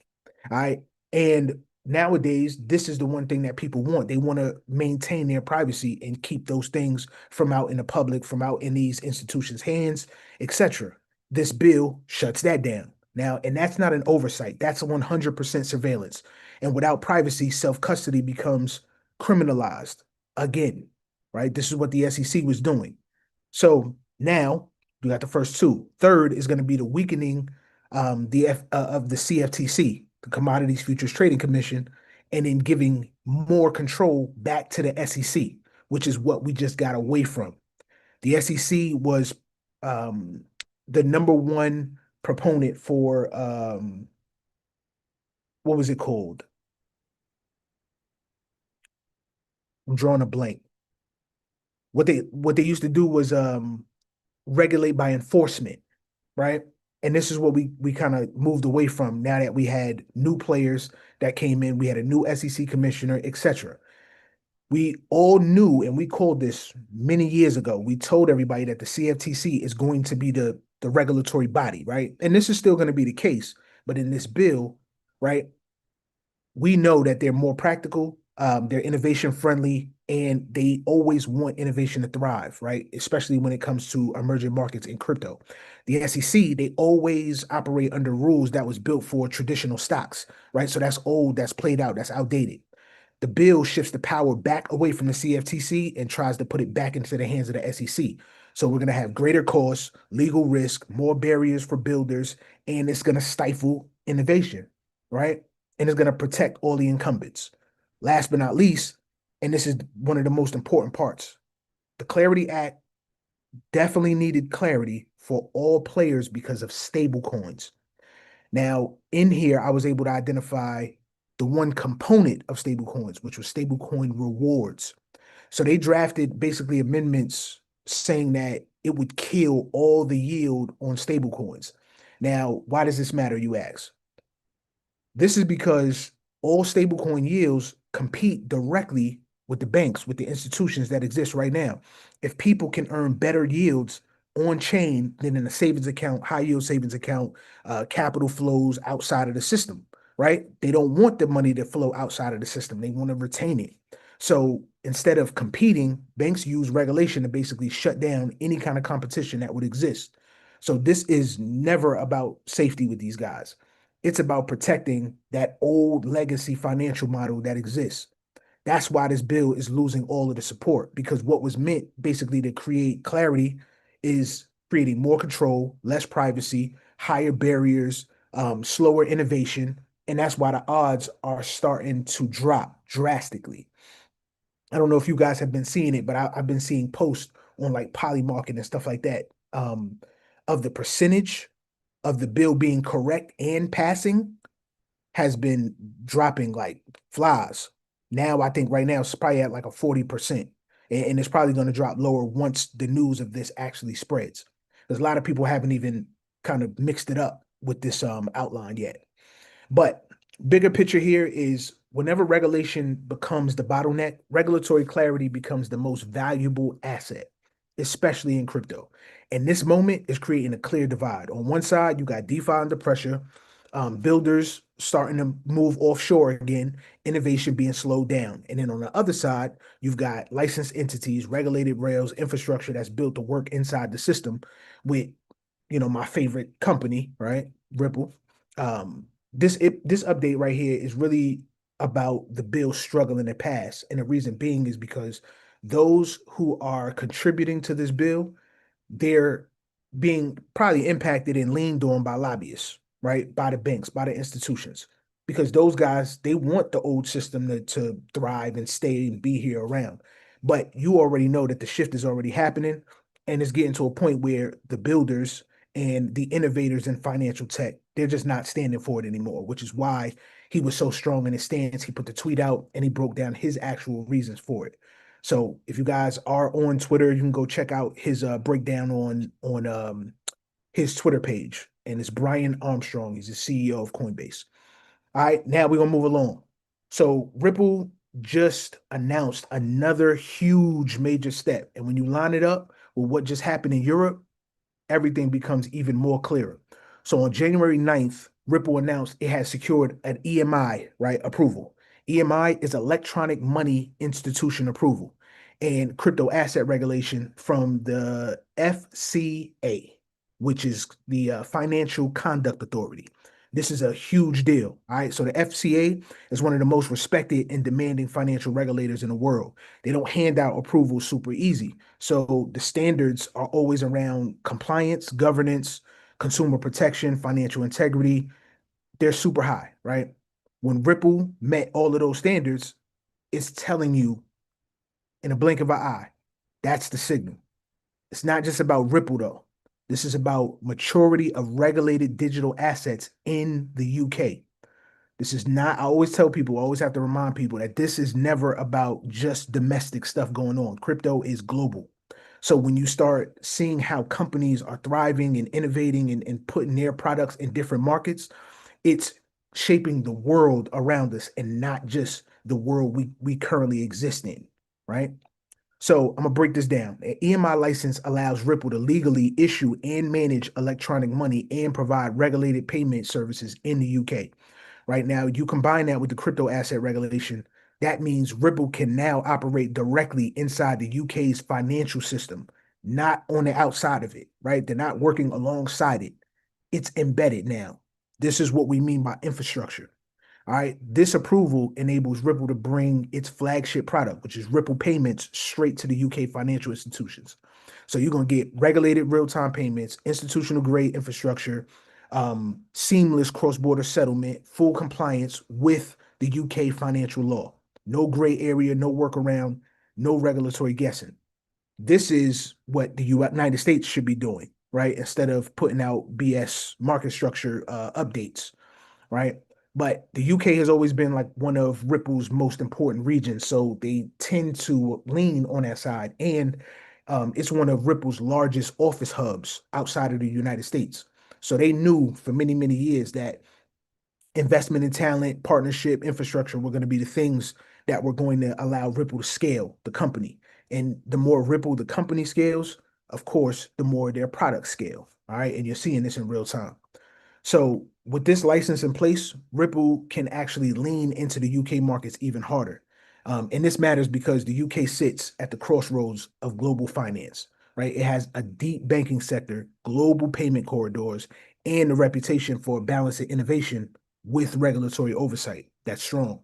All right. And nowadays, this is the one thing that people want. They want to maintain their privacy and keep those things from out in the public, from out in these institutions' hands, etc. This bill shuts that down. Now, and that's not an oversight, that's a 100% surveillance. And without privacy, self custody becomes criminalized again, right? This is what the SEC was doing. So now you got the first two. Third is going to be the weakening of the CFTC, the Commodities Futures Trading Commission, and then giving more control back to the SEC, which is what we just got away from. The SEC was the number one proponent for what was it called? I'm drawing a blank. What they used to do was regulate by enforcement, right? And this is what we kind of moved away from now that we had new players that came in, we had a new SEC commissioner, etc. We all knew, and we called this many years ago. We told everybody that the CFTC is going to be the regulatory body, right? And this is still going to be the case, but in this bill, right, we know that they're more practical, they're innovation friendly, and they always want innovation to thrive, right? Especially when it comes to emerging markets in crypto. The SEC, they always operate under rules that was built for traditional stocks, right? So that's old, that's played out, that's outdated. The bill shifts the power back away from the CFTC and tries to put it back into the hands of the SEC. So we're going to have greater costs, legal risk, more barriers for builders, and it's going to stifle innovation, right? And it's going to protect all the incumbents. Last but not least, and this is one of the most important parts, the Clarity Act definitely needed clarity for all players because of stable coins. Now, in here, I was able to identify the one component of stablecoins, which was stablecoin rewards. So they drafted basically amendments saying that it would kill all the yield on stablecoins. Now, why does this matter, you ask? This is because all stablecoin yields compete directly with the banks, with the institutions that exist right now. If people can earn better yields on chain than in a savings account, high yield savings account, capital flows outside of the system, right? They don't want the money to flow outside of the system. They want to retain it. So instead of competing, banks use regulation to basically shut down any kind of competition that would exist. So this is never about safety with these guys. It's about protecting that old legacy financial model that exists. That's why this bill is losing all of the support, because what was meant basically to create clarity is creating more control, less privacy, higher barriers, slower innovation. And that's why the odds are starting to drop drastically. I don't know if you guys have been seeing it, but I've been seeing posts on like Polymarket and stuff like that, of the percentage of the bill being correct and passing has been dropping like flies. Now I think right now it's probably at like a 40%. And it's probably going to drop lower once the news of this actually spreads. Because a lot of people haven't even kind of mixed it up with this outline yet. But bigger picture here is whenever regulation becomes the bottleneck, regulatory clarity becomes the most valuable asset, especially in crypto. And this moment is creating a clear divide. On one side, you got DeFi under pressure, builders starting to move offshore again, innovation being slowed down. And then on the other side, you've got licensed entities, regulated rails, infrastructure that's built to work inside the system with, my favorite company, right? Ripple. This update right here is really about the bill struggling to pass. And the reason being is because those who are contributing to this bill, they're being probably impacted and leaned on by lobbyists, right? By the banks, by the institutions. Because those guys, they want the old system to thrive and stay and be here around. But you already know that the shift is already happening, and it's getting to a point where the builders and the innovators in financial tech, they're just not standing for it anymore, which is why he was so strong in his stance. He put the tweet out and he broke down his actual reasons for it. So if you guys are on Twitter, you can go check out his breakdown on his Twitter page. And it's Brian Armstrong. He's the CEO of Coinbase. All right, now we're gonna move along. So Ripple just announced another huge major step. And when you line it up with what just happened in Europe, everything becomes even more clearer. So on January 9th, Ripple announced it has secured an EMI, right, approval. EMI is electronic money institution approval and crypto asset regulation from the FCA, which is the Financial Conduct Authority. This is a huge deal. All right. So the FCA is one of the most respected and demanding financial regulators in the world. They don't hand out approvals super easy. So the standards are always around compliance, governance, consumer protection, financial integrity. They're super high, right? When Ripple met all of those standards, it's telling you in a blink of an eye. That's the signal. It's not just about Ripple, though. This is about maturity of regulated digital assets in the UK. This is not, I always tell people, I always have to remind people that this is never about just domestic stuff going on. Crypto is global. So when you start seeing how companies are thriving and innovating and putting their products in different markets, it's shaping the world around us and not just the world we currently exist in, right? So I'm gonna break this down. An EMI license allows Ripple to legally issue and manage electronic money and provide regulated payment services in the UK. Right now, you combine that with the crypto asset regulation, that means Ripple can now operate directly inside the UK's financial system, not on the outside of it, right? They're not working alongside it. It's embedded now. This is what we mean by infrastructure. All right. This approval enables Ripple to bring its flagship product, which is Ripple Payments, straight to the UK financial institutions. So you're going to get regulated real-time payments, institutional grade infrastructure, seamless cross-border settlement, full compliance with the UK financial law. No gray area, no workaround, no regulatory guessing. This is what the United States should be doing, right? Instead of putting out BS market structure updates, right? But the UK has always been like one of Ripple's most important regions, so they tend to lean on that side. And it's one of Ripple's largest office hubs outside of the United States. So they knew for many, many years that investment in talent, partnership, infrastructure were going to be the things that were going to allow Ripple to scale the company. And the more Ripple the company scales, of course, the more their products scale. All right. And you're seeing this in real time. So with this license in place, Ripple can actually lean into the UK markets even harder. And this matters because the UK sits at the crossroads of global finance, right? It has a deep banking sector, global payment corridors, and a reputation for balancing innovation with regulatory oversight that's strong.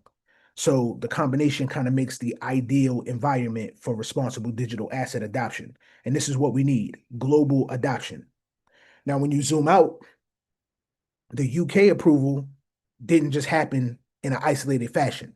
So the combination kind of makes the ideal environment for responsible digital asset adoption. And this is what we need, global adoption. Now, when you zoom out, the UK approval didn't just happen in an isolated fashion.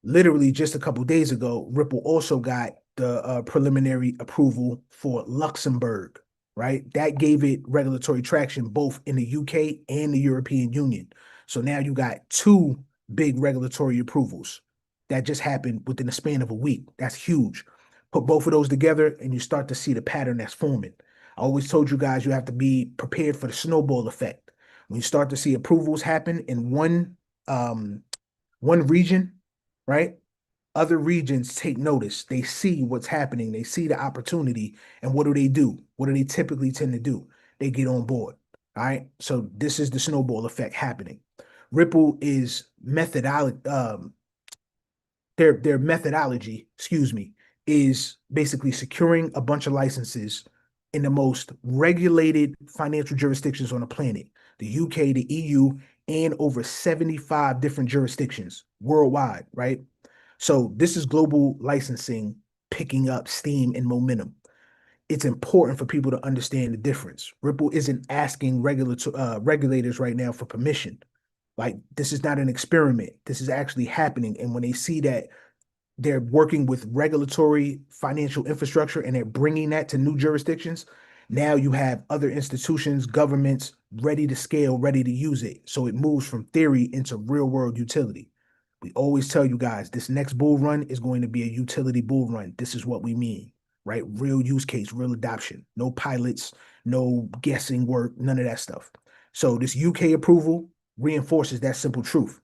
Literally just a couple days ago, Ripple also got the preliminary approval for Luxembourg, right? That gave it regulatory traction both in the UK and the European Union. So now you got two big regulatory approvals that just happened within the span of a week. That's huge. Put both of those together and you start to see the pattern that's forming. I always told you guys you have to be prepared for the snowball effect. When you start to see approvals happen in one region, right? Other regions take notice. They see what's happening. They see the opportunity. And what do? What do they typically tend to do? They get on board. All right. So this is the snowball effect happening. Ripple is their methodology, excuse me, is basically securing a bunch of licenses in the most regulated financial jurisdictions on the planet, the UK, the EU, and over 75 different jurisdictions worldwide, right? So this is global licensing picking up steam and momentum. It's important for people to understand the difference. Ripple isn't asking regulators right now for permission. Like, this is not an experiment. This is actually happening. And when they see that they're working with regulatory financial infrastructure and they're bringing that to new jurisdictions, Now you have other institutions, governments ready to scale, ready to use it. So it moves from theory into real world utility. We always tell you guys this next bull run is going to be a utility bull run. This is what we mean, right? Real use case, real adoption, no pilots, no guessing work, none of that stuff. So this UK approval reinforces that simple truth.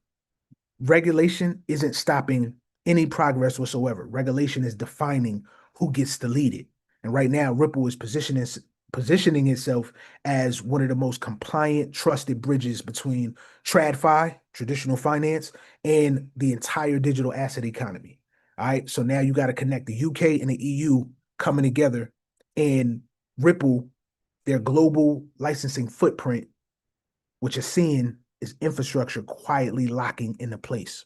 Regulation isn't stopping any progress whatsoever. Regulation is defining who gets to lead it. And right now, Ripple is positioning itself as one of the most compliant, trusted bridges between TradFi, traditional finance, and the entire digital asset economy. All right. So now you got to connect the UK and the EU coming together, and Ripple, their global licensing footprint, which is seeing is infrastructure quietly locking into place.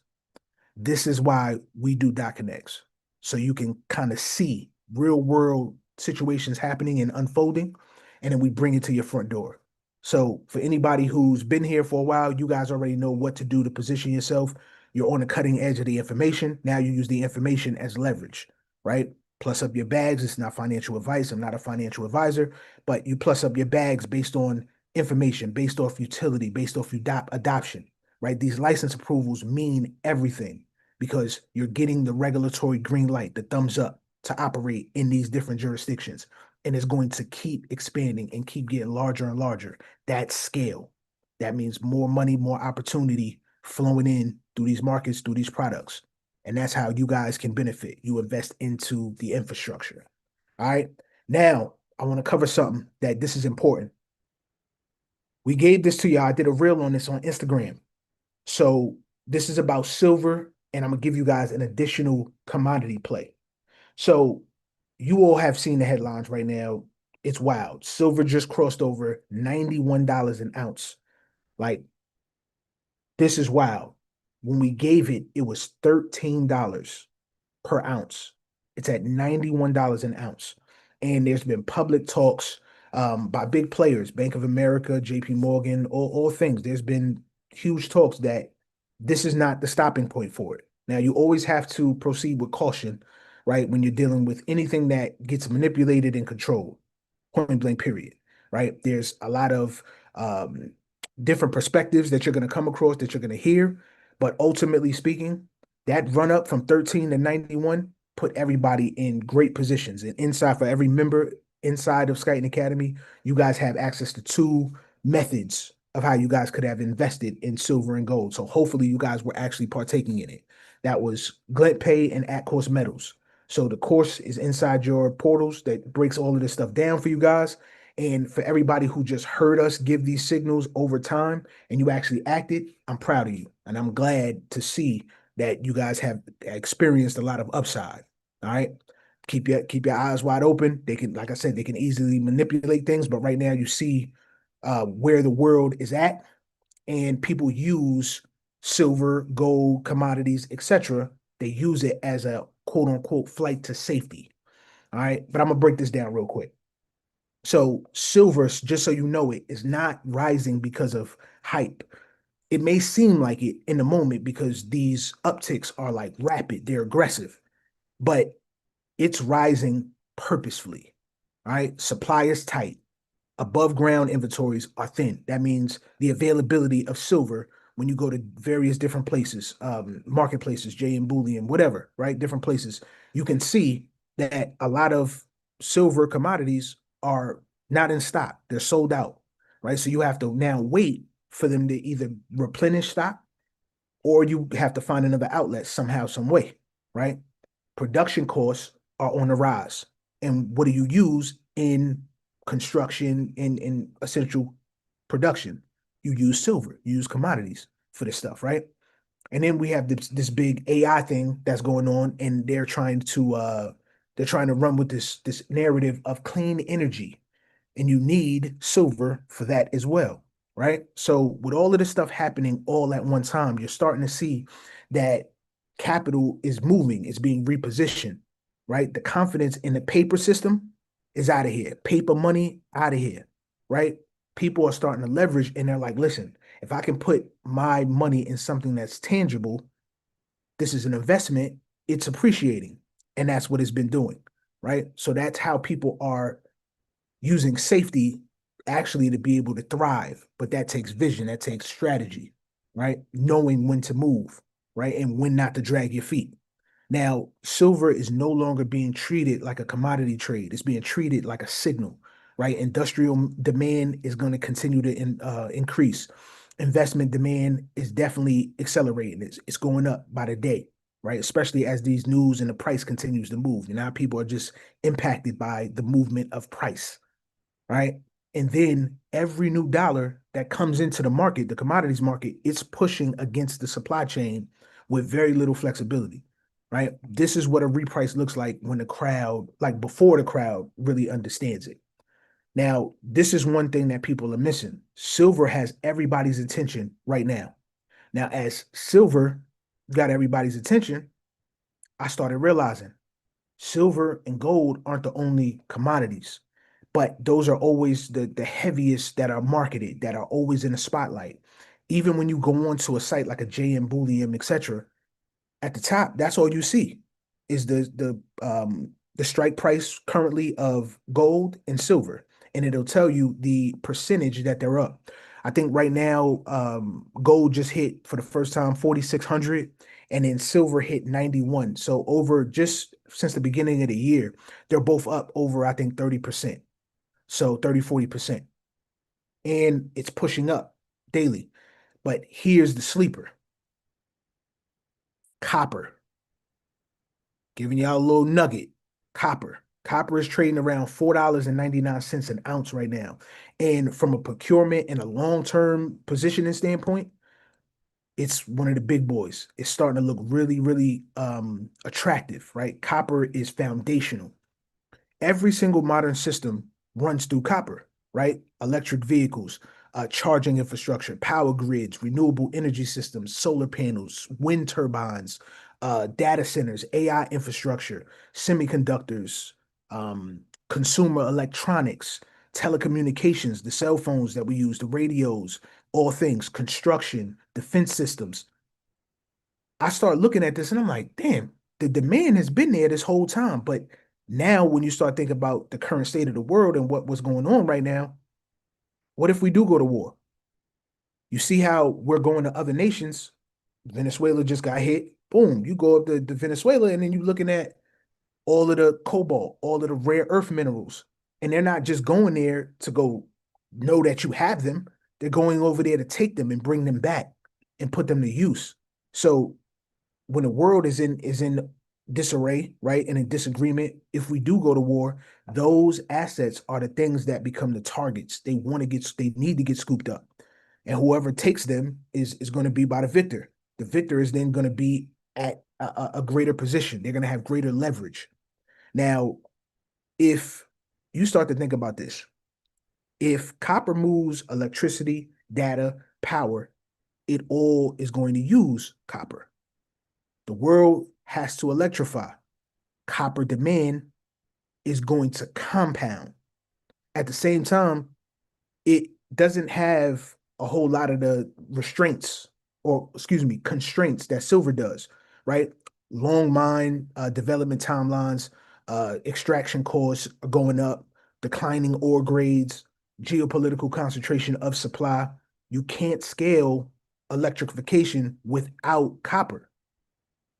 This is why we do dot connects. So you can kind of see real world situations happening and unfolding, and then we bring it to your front door. So for anybody who's been here for a while, you guys already know what to do to position yourself. You're on the cutting edge of the information. Now you use the information as leverage, right? Plus up your bags. It's not financial advice. I'm not a financial advisor, but you plus up your bags based on information, based off utility, based off adoption, right? These license approvals mean everything because you're getting the regulatory green light, the thumbs up to operate in these different jurisdictions. And it's going to keep expanding and keep getting larger and larger. That's scale. That means more money, more opportunity flowing in through these markets, through these products. And that's how you guys can benefit. You invest into the infrastructure. All right. Now, I want to cover something that this is important. We gave this to y'all. I did a reel on this on Instagram. So this is about silver, and I'm gonna give you guys an additional commodity play. So you all have seen the headlines right now. It's wild. Silver just crossed over $91 an ounce. Like, this is wild. When we gave it, it was $13 per ounce. It's at $91 an ounce. And there's been public talks by big players, Bank of America, JP Morgan, all things. There's been huge talks that this is not the stopping point for it. Now, you always have to proceed with caution, right? When you're dealing with anything that gets manipulated and controlled, point blank, period, right? There's a lot of different perspectives that you're going to come across, that you're going to hear. But ultimately speaking, that run up from 13 to 91 put everybody in great positions. And inside, for every member inside of Skyton Academy, you guys have access to two methods of how you guys could have invested in silver and gold. So hopefully you guys were actually partaking in it. That was Glint Pay and At Course Metals. So the course is inside your portals that breaks all of this stuff down for you guys. And for everybody who just heard us give these signals over time and you actually acted, I'm proud of you. And I'm glad to see that you guys have experienced a lot of upside. All right. Keep your eyes wide open. They can, like I said, they can easily manipulate things, but right now you see where the world is at, and people use silver, gold, commodities, etc. They use it as a quote unquote flight to safety. All right. But I'm gonna break this down real quick. So silver, just so you know it, is not rising because of hype. It may seem like it in the moment because these upticks are like rapid, they're aggressive, but it's rising purposefully. All right. Supply is tight. Above ground inventories are thin. That means the availability of silver when you go to various different places, marketplaces, J and Bullion, whatever, right? Different places, you can see that a lot of silver commodities are not in stock. They're sold out, right? So you have to now wait for them to either replenish stock or you have to find another outlet somehow, some way, right? Production costs are on the rise. And what do you use in construction, in essential production? You use silver, you use commodities for this stuff, right? And then we have this big AI thing that's going on, and they're trying to run with this narrative of clean energy, and you need silver for that as well, right? So with all of this stuff happening all at one time, you're starting to see that capital is moving, it's being repositioned, right? The confidence in the paper system is out of here. Paper money out of here, right? People are starting to leverage and they're like, listen, if I can put my money in something that's tangible, this is an investment, it's appreciating. And that's what it's been doing, right? So that's how people are using safety actually to be able to thrive. But that takes vision, that takes strategy, right? Knowing when to move, right? And when not to drag your feet. Now, silver is no longer being treated like a commodity trade. It's being treated like a signal, right? Industrial demand is going to continue to increase. Investment demand is definitely accelerating. It's going up by the day, right? Especially as these news and the price continues to move. And now people are just impacted by the movement of price, right? And then every new dollar that comes into the market, the commodities market, it's pushing against the supply chain with very little flexibility, right? This is what a reprice looks like when the crowd, like before the crowd really understands it. Now, this is one thing that people are missing. Silver has everybody's attention right now. Now, as silver got everybody's attention, I started realizing silver and gold aren't the only commodities, but those are always the heaviest that are marketed, that are always in the spotlight. Even when you go onto a site like a JM Bullion, etc., at the top, that's all you see is the strike price currently of gold and silver, and it'll tell you the percentage that they're up. I think right now, gold just hit for the first time 4,600, and then silver hit 91. So over just since the beginning of the year, they're both up over, I think, 30%. So 30, 40%. And it's pushing up daily. But here's the sleeper: copper. Giving y'all a little nugget. Copper. Copper is trading around $4.99 an ounce right now. And from a procurement and a long-term positioning standpoint, it's one of the big boys. It's starting to look really, really attractive, right? Copper is foundational. Every single modern system runs through copper, right? Electric vehicles, charging infrastructure, power grids, renewable energy systems, solar panels, wind turbines, data centers, AI infrastructure, semiconductors, consumer electronics, telecommunications, the cell phones that we use, the radios, all things, construction, defense systems. I start looking at this and I'm like, damn, the demand has been there this whole time. But now, when you start thinking about the current state of the world and what's going on right now, what if we do go to war? You see how we're going to other nations. Venezuela just got hit. Boom, you go up to Venezuela and then you're looking at all of the cobalt, all of the rare earth minerals. And they're not just going there to go know that you have them. They're going over there to take them and bring them back and put them to use. So when the world is in disarray, right, and in disagreement, if we do go to war, those assets are the things that become the targets. They need to get scooped up, and whoever takes them is going to be by the victor. The victor is then going to be at a greater position. They're going to have greater leverage. Now, if you start to think about this, if copper moves electricity, data, power, it all is going to use copper. The world has to electrify. Copper demand is going to compound. At the same time, it doesn't have a whole lot of the restraints, or excuse me, constraints that silver does, right? Long mine development timelines, extraction costs are going up, declining ore grades, geopolitical concentration of supply. You can't scale electrification without copper.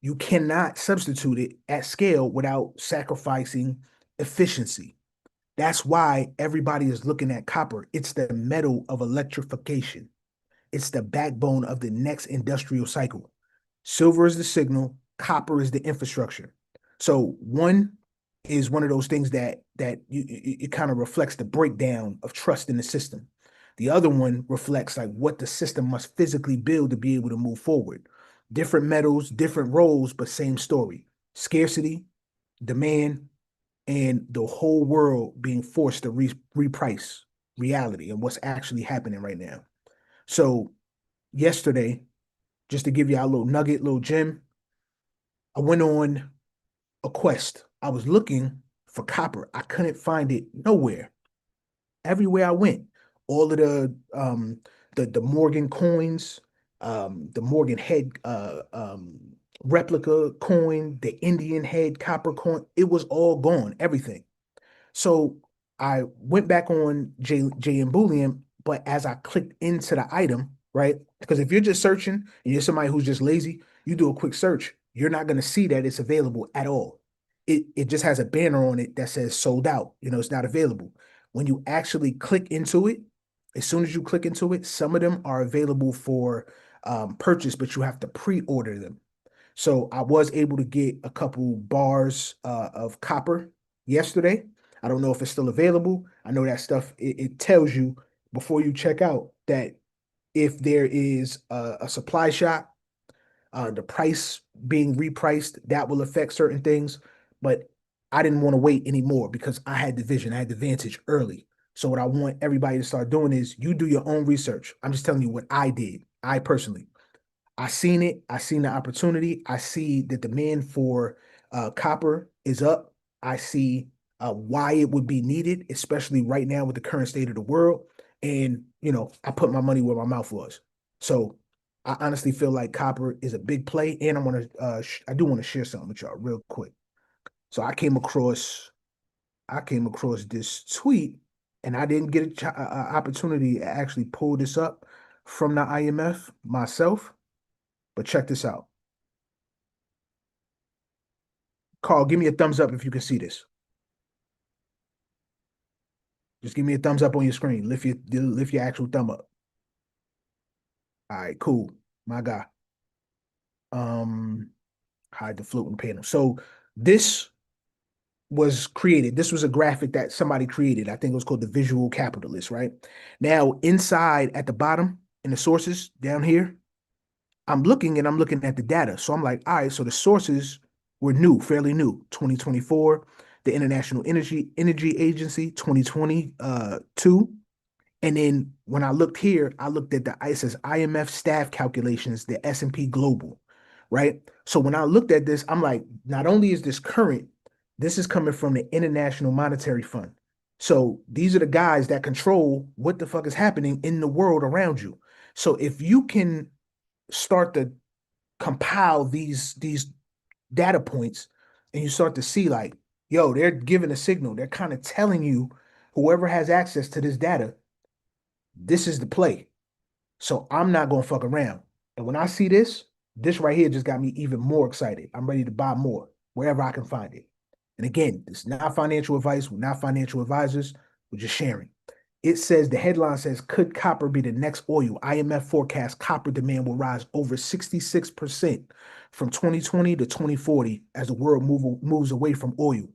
You cannot substitute it at scale without sacrificing efficiency. That's why everybody is looking at copper. It's the metal of electrification. It's the backbone of the next industrial cycle. Silver is the signal, copper is the infrastructure. So one is one of those things that it kind of reflects the breakdown of trust in the system. The other one reflects like what the system must physically build to be able to move forward. Different metals, different roles, but same story. Scarcity, demand, and the whole world being forced to reprice reality and what's actually happening right now. So yesterday, just to give you a little nugget, little gem, I went on a quest. I was looking for copper. I couldn't find it nowhere. Everywhere I went, all of the Morgan coins, the Morgan head replica coin, the Indian head copper coin, it was all gone, everything. So I went back on JM Bullion, but as I clicked into the item, right? Because if you're just searching and you're somebody who's just lazy, you do a quick search, you're not going to see that it's available at all. It just has a banner on it that says sold out. It's not available. When you actually click into it, as soon as you click into it, some of them are available for purchase, but you have to pre-order them. So I was able to get a couple bars of copper yesterday. I don't know if it's still available. I know that stuff, it tells you before you check out that if there is a supply shock, the price being repriced, that will affect certain things. But I didn't want to wait anymore because I had the vision, I had the vantage early. So what I want everybody to start doing is you do your own research. I'm just telling you what I did, I personally. I seen it. I seen the opportunity. I see the demand for copper is up. I see why it would be needed, especially right now with the current state of the world. And I put my money where my mouth was. So I honestly feel like copper is a big play, and I do want to share something with y'all real quick. So I came across this tweet, and I didn't get an opportunity to actually pull this up from the IMF myself. But check this out. Carl, give me a thumbs up if you can see this. Just give me a thumbs up on your screen. Lift your actual thumb up. All right, cool. My guy. Um, hide the floating panel. So this was created. This was a graphic that somebody created. I think it was called the Visual Capitalist, right? Now, inside at the bottom in the sources down here, I'm looking at the data. So I'm like, all right, so the sources were new, fairly new. 2024, the International Energy Agency, 2022. And then when I looked here, I looked at the ICE's IMF staff calculations, the S&P Global, right? So when I looked at this, I'm like, not only is this current, this is coming from the International Monetary Fund. So these are the guys that control what the fuck is happening in the world around you. So if you can start to compile these data points and you start to see like, yo, they're giving a signal. They're kind of telling you, whoever has access to this data, this is the play. So I'm not gonna fuck around. And when I see this right here just got me even more excited. I'm ready to buy more wherever I can find it. And again, this is not financial advice. We're not financial advisors. We're just sharing. It says the headline says, could copper be the next oil? IMF forecasts copper demand will rise over 66% from 2020 to 2040 as the world moves away from oil.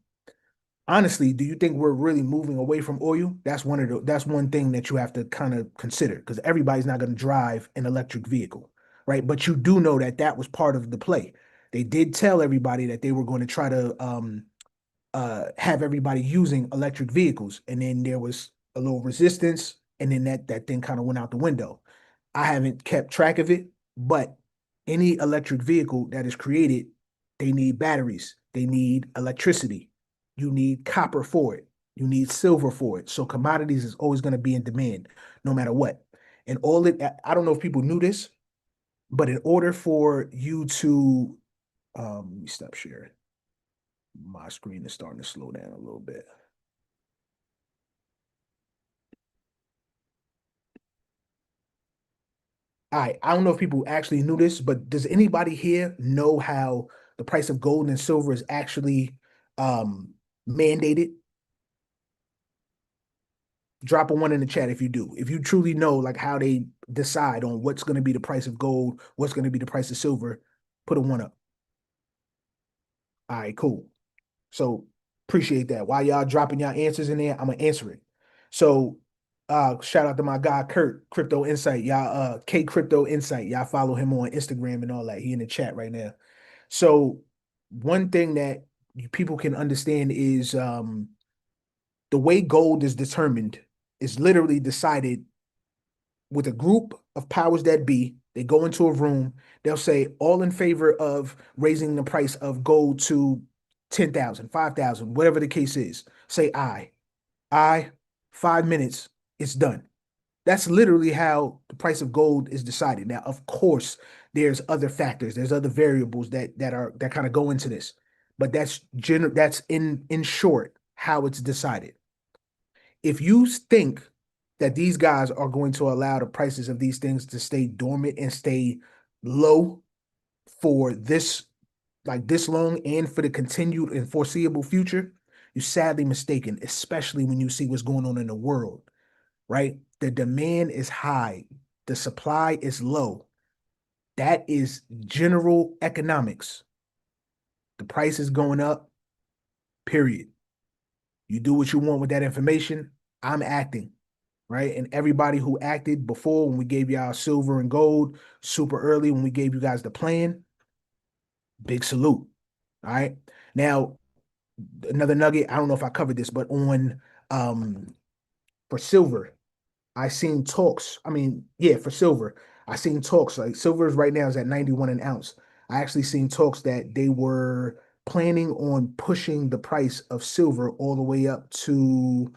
Honestly, do you think we're really moving away from oil? That's one thing that you have to kind of consider because everybody's not going to drive an electric vehicle, right? But you do know that that was part of the play. They did tell everybody that they were going to try to have everybody using electric vehicles, and then there was a little resistance, and then that thing kind of went out the window. I haven't kept track of it, but any electric vehicle that is created, they need batteries, they need electricity, you need copper for it, you need silver for it. So commodities is always going to be in demand, no matter what. And I don't know if people knew this, but in order for you to, let me stop sharing. My screen is starting to slow down a little bit. All right, I don't know if people actually knew this, but does anybody here know how the price of gold and silver is actually mandated? Drop a one in the chat if you do. If you truly know like how they decide on what's going to be the price of gold, what's going to be the price of silver, put a one up. All right, cool. So appreciate that. While y'all dropping y'all answers in there, I'm gonna answer it. So shout out to my guy Kurt, Crypto Insight. Y'all K Crypto Insight. Y'all follow him on Instagram and all that. He in the chat right now. So one thing that people can understand is the way gold is determined is literally decided with a group of powers that be. They go into a room, they'll say, all in favor of raising the price of gold to 10,000, 5,000, whatever the case is. Say aye. Aye, 5 minutes, it's done. That's literally how the price of gold is decided. Now, of course, there's other factors, there's other variables that kind of go into this, but that's in short how it's decided. if you think that these guys are going to allow the prices of these things to stay dormant and stay low for this like this long and for the continued and foreseeable future, you're sadly mistaken, especially when you see what's going on in the world, right? The demand is high, the supply is low. That is general economics. The price is going up, period. You do what you want with that information. I'm acting, right? And everybody who acted before when we gave y'all silver and gold super early, when we gave you guys the plan, big salute. All right. Now, another nugget, I don't know if I covered this, but on for silver, I seen talks. I mean, yeah, for silver, I seen talks like silver is right now is at 91 an ounce. I actually seen talks that they were planning on pushing the price of silver all the way up to,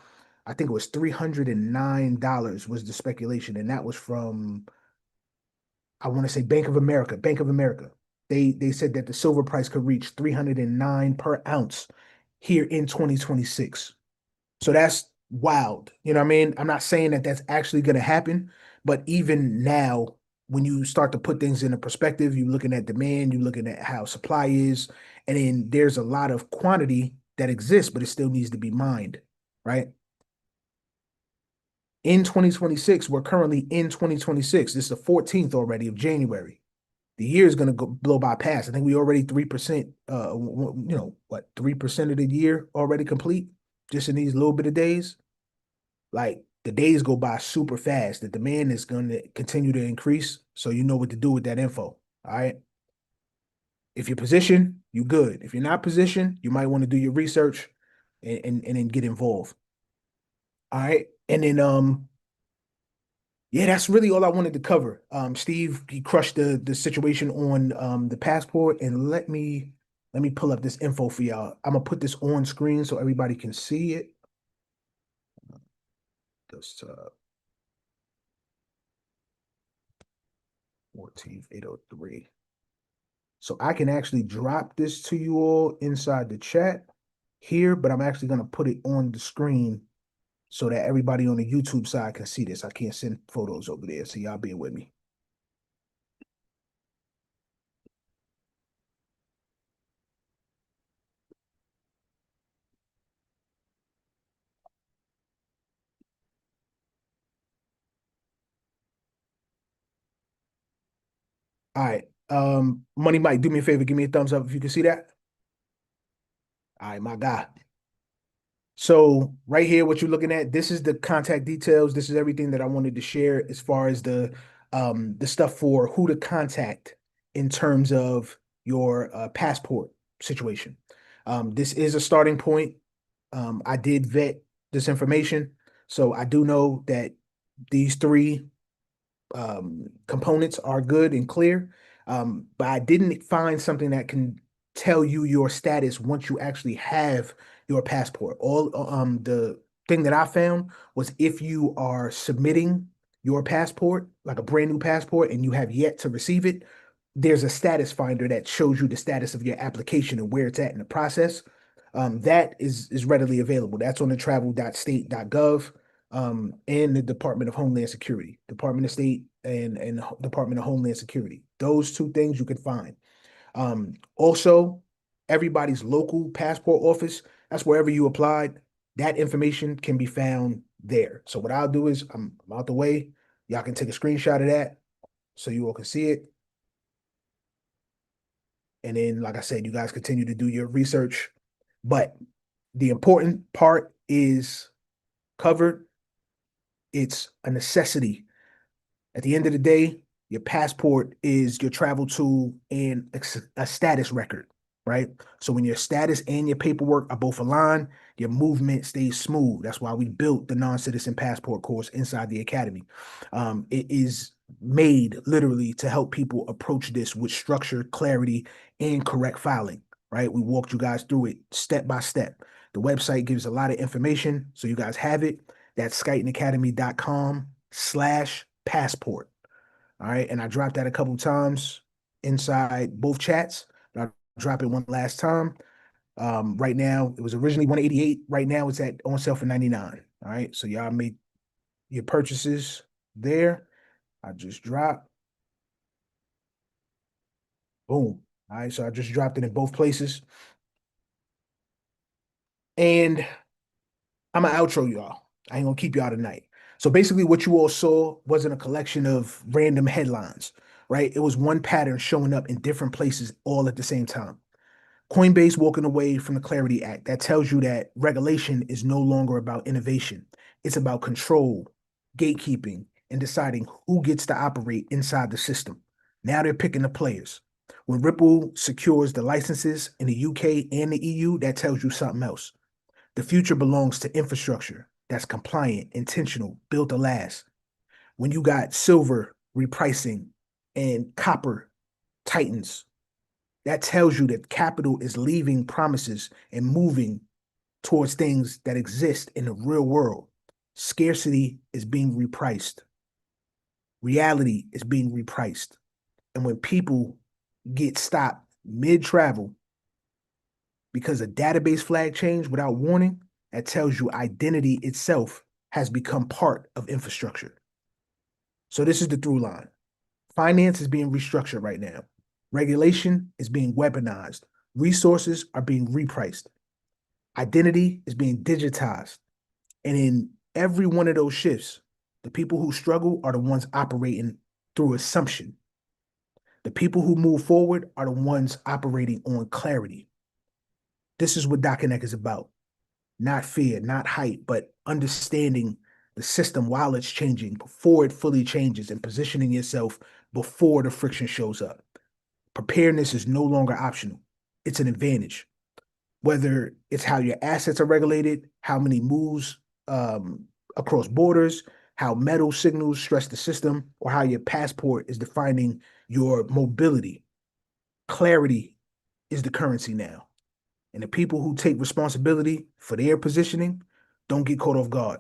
I think it was $309 was the speculation, and that was from I want to say Bank of America. Bank of America. They said that the silver price could reach 309 per ounce here in 2026. So that's wild. You know what I mean? I'm not saying that that's actually going to happen, but even now, when you start to put things into perspective, you're looking at demand, you're looking at how supply is, and then there's a lot of quantity that exists, but it still needs to be mined, right? In 2026, we're currently in 2026. This is the 14th already of January. The year is going to go blow by past. I think we already 3%, 3% of the year already complete just in these little bit of days. Like the days go by super fast. The demand is going to continue to increase. So you know what to do with that info. All right. If you're positioned, you good. If you're not positioned, you might want to do your research and then get involved. All right. And then yeah, that's really all I wanted to cover. Steve, he crushed the situation on the passport, and let me pull up this info for y'all. I'm gonna put this on screen so everybody can see it. Just 14th, 803. So I can actually drop this to you all inside the chat here, but I'm actually gonna put it on the screen so that everybody on the YouTube side can see this. I can't send photos over there, so y'all bear with me. All right. Money Mike, do me a favor, give me a thumbs up if you can see that. All right, my guy. So right here, what you're looking at, this is the contact details. This is everything that I wanted to share as far as the stuff for who to contact in terms of your passport situation. This is a starting point. I did vet this information, so I do know that these three components are good and clear. But I didn't find something that can tell you your status once you actually have your passport. All the thing that I found was if you are submitting your passport, like a brand new passport, and you have yet to receive it, there's a status finder that shows you the status of your application and where it's at in the process. That is readily available. That's on the travel.state.gov and the Department of Homeland Security, Department of State and Department of Homeland Security. Those two things you can find. Also, everybody's local passport office, that's wherever you applied, that information can be found there. So what I'll do is I'm out the way. Y'all can take a screenshot of that so you all can see it. And then, like I said, you guys continue to do your research. But the important part is covered. It's a necessity. At the end of the day, your passport is your travel tool and a status record, right? So when your status and your paperwork are both aligned, your movement stays smooth. That's why we built the non-citizen passport course inside the academy. It is made literally to help people approach this with structure, clarity, and correct filing, right? We walked you guys through it step by step. The website gives a lot of information, so you guys have it. That's skytonacademy.com/passport. All right. And I dropped that a couple times inside both chats, but I'll drop it one last time. Right now, it was originally 188. Right now, it's at on sale for 99. All right, so y'all make your purchases there. I just dropped. Boom. All right, so I just dropped it in both places. And I'm gonna outro y'all. I ain't gonna keep y'all tonight. So basically, what you all saw wasn't a collection of random headlines, right? It was one pattern showing up in different places all at the same time. Coinbase walking away from the Clarity Act. That tells you that regulation is no longer about innovation. It's about control, gatekeeping, and deciding who gets to operate inside the system. Now they're picking the players. When Ripple secures the licenses in the UK and the EU, that tells you something else. The future belongs to infrastructure that's compliant, intentional, built to last. When you got silver repricing and copper tightens, that tells you that capital is leaving promises and moving towards things that exist in the real world. Scarcity is being repriced. Reality is being repriced. And when people get stopped mid travel because a database flag changed without warning, that tells you identity itself has become part of infrastructure. So this is the through line. Finance is being restructured right now. Regulation is being weaponized. Resources are being repriced. Identity is being digitized. And in every one of those shifts, the people who struggle are the ones operating through assumption. The people who move forward are the ones operating on clarity. This is what Connect is about. Not fear, not hype, but understanding the system while it's changing, before it fully changes, and positioning yourself before the friction shows up. Preparedness is no longer optional. It's an advantage. Whether it's how your assets are regulated, how many moves across borders, how metal signals stress the system, or how your passport is defining your mobility. Clarity is the currency now. And the people who take responsibility for their positioning don't get caught off guard.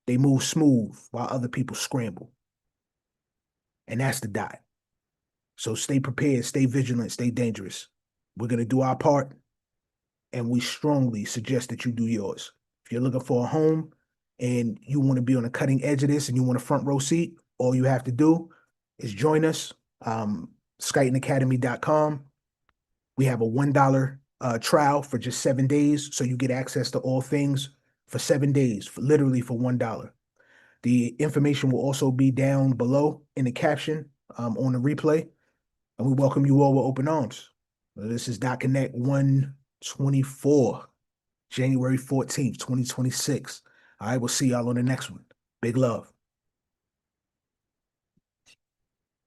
They move smooth while other people scramble. And that's the dot. So stay prepared, stay vigilant, stay dangerous. We're going to do our part, and we strongly suggest that you do yours. If you're looking for a home and you want to be on the cutting edge of this and you want a front row seat, all you have to do is join us, skytonacademy.com. We have a $1 trial for just 7 days, so you get access to all things for 7 days, literally for $1. The information will also be down below in the caption on the replay, and we welcome you all with open arms. This is Connect 124, January 14th, 2026. All right, we'll see y'all on the next one. Big love.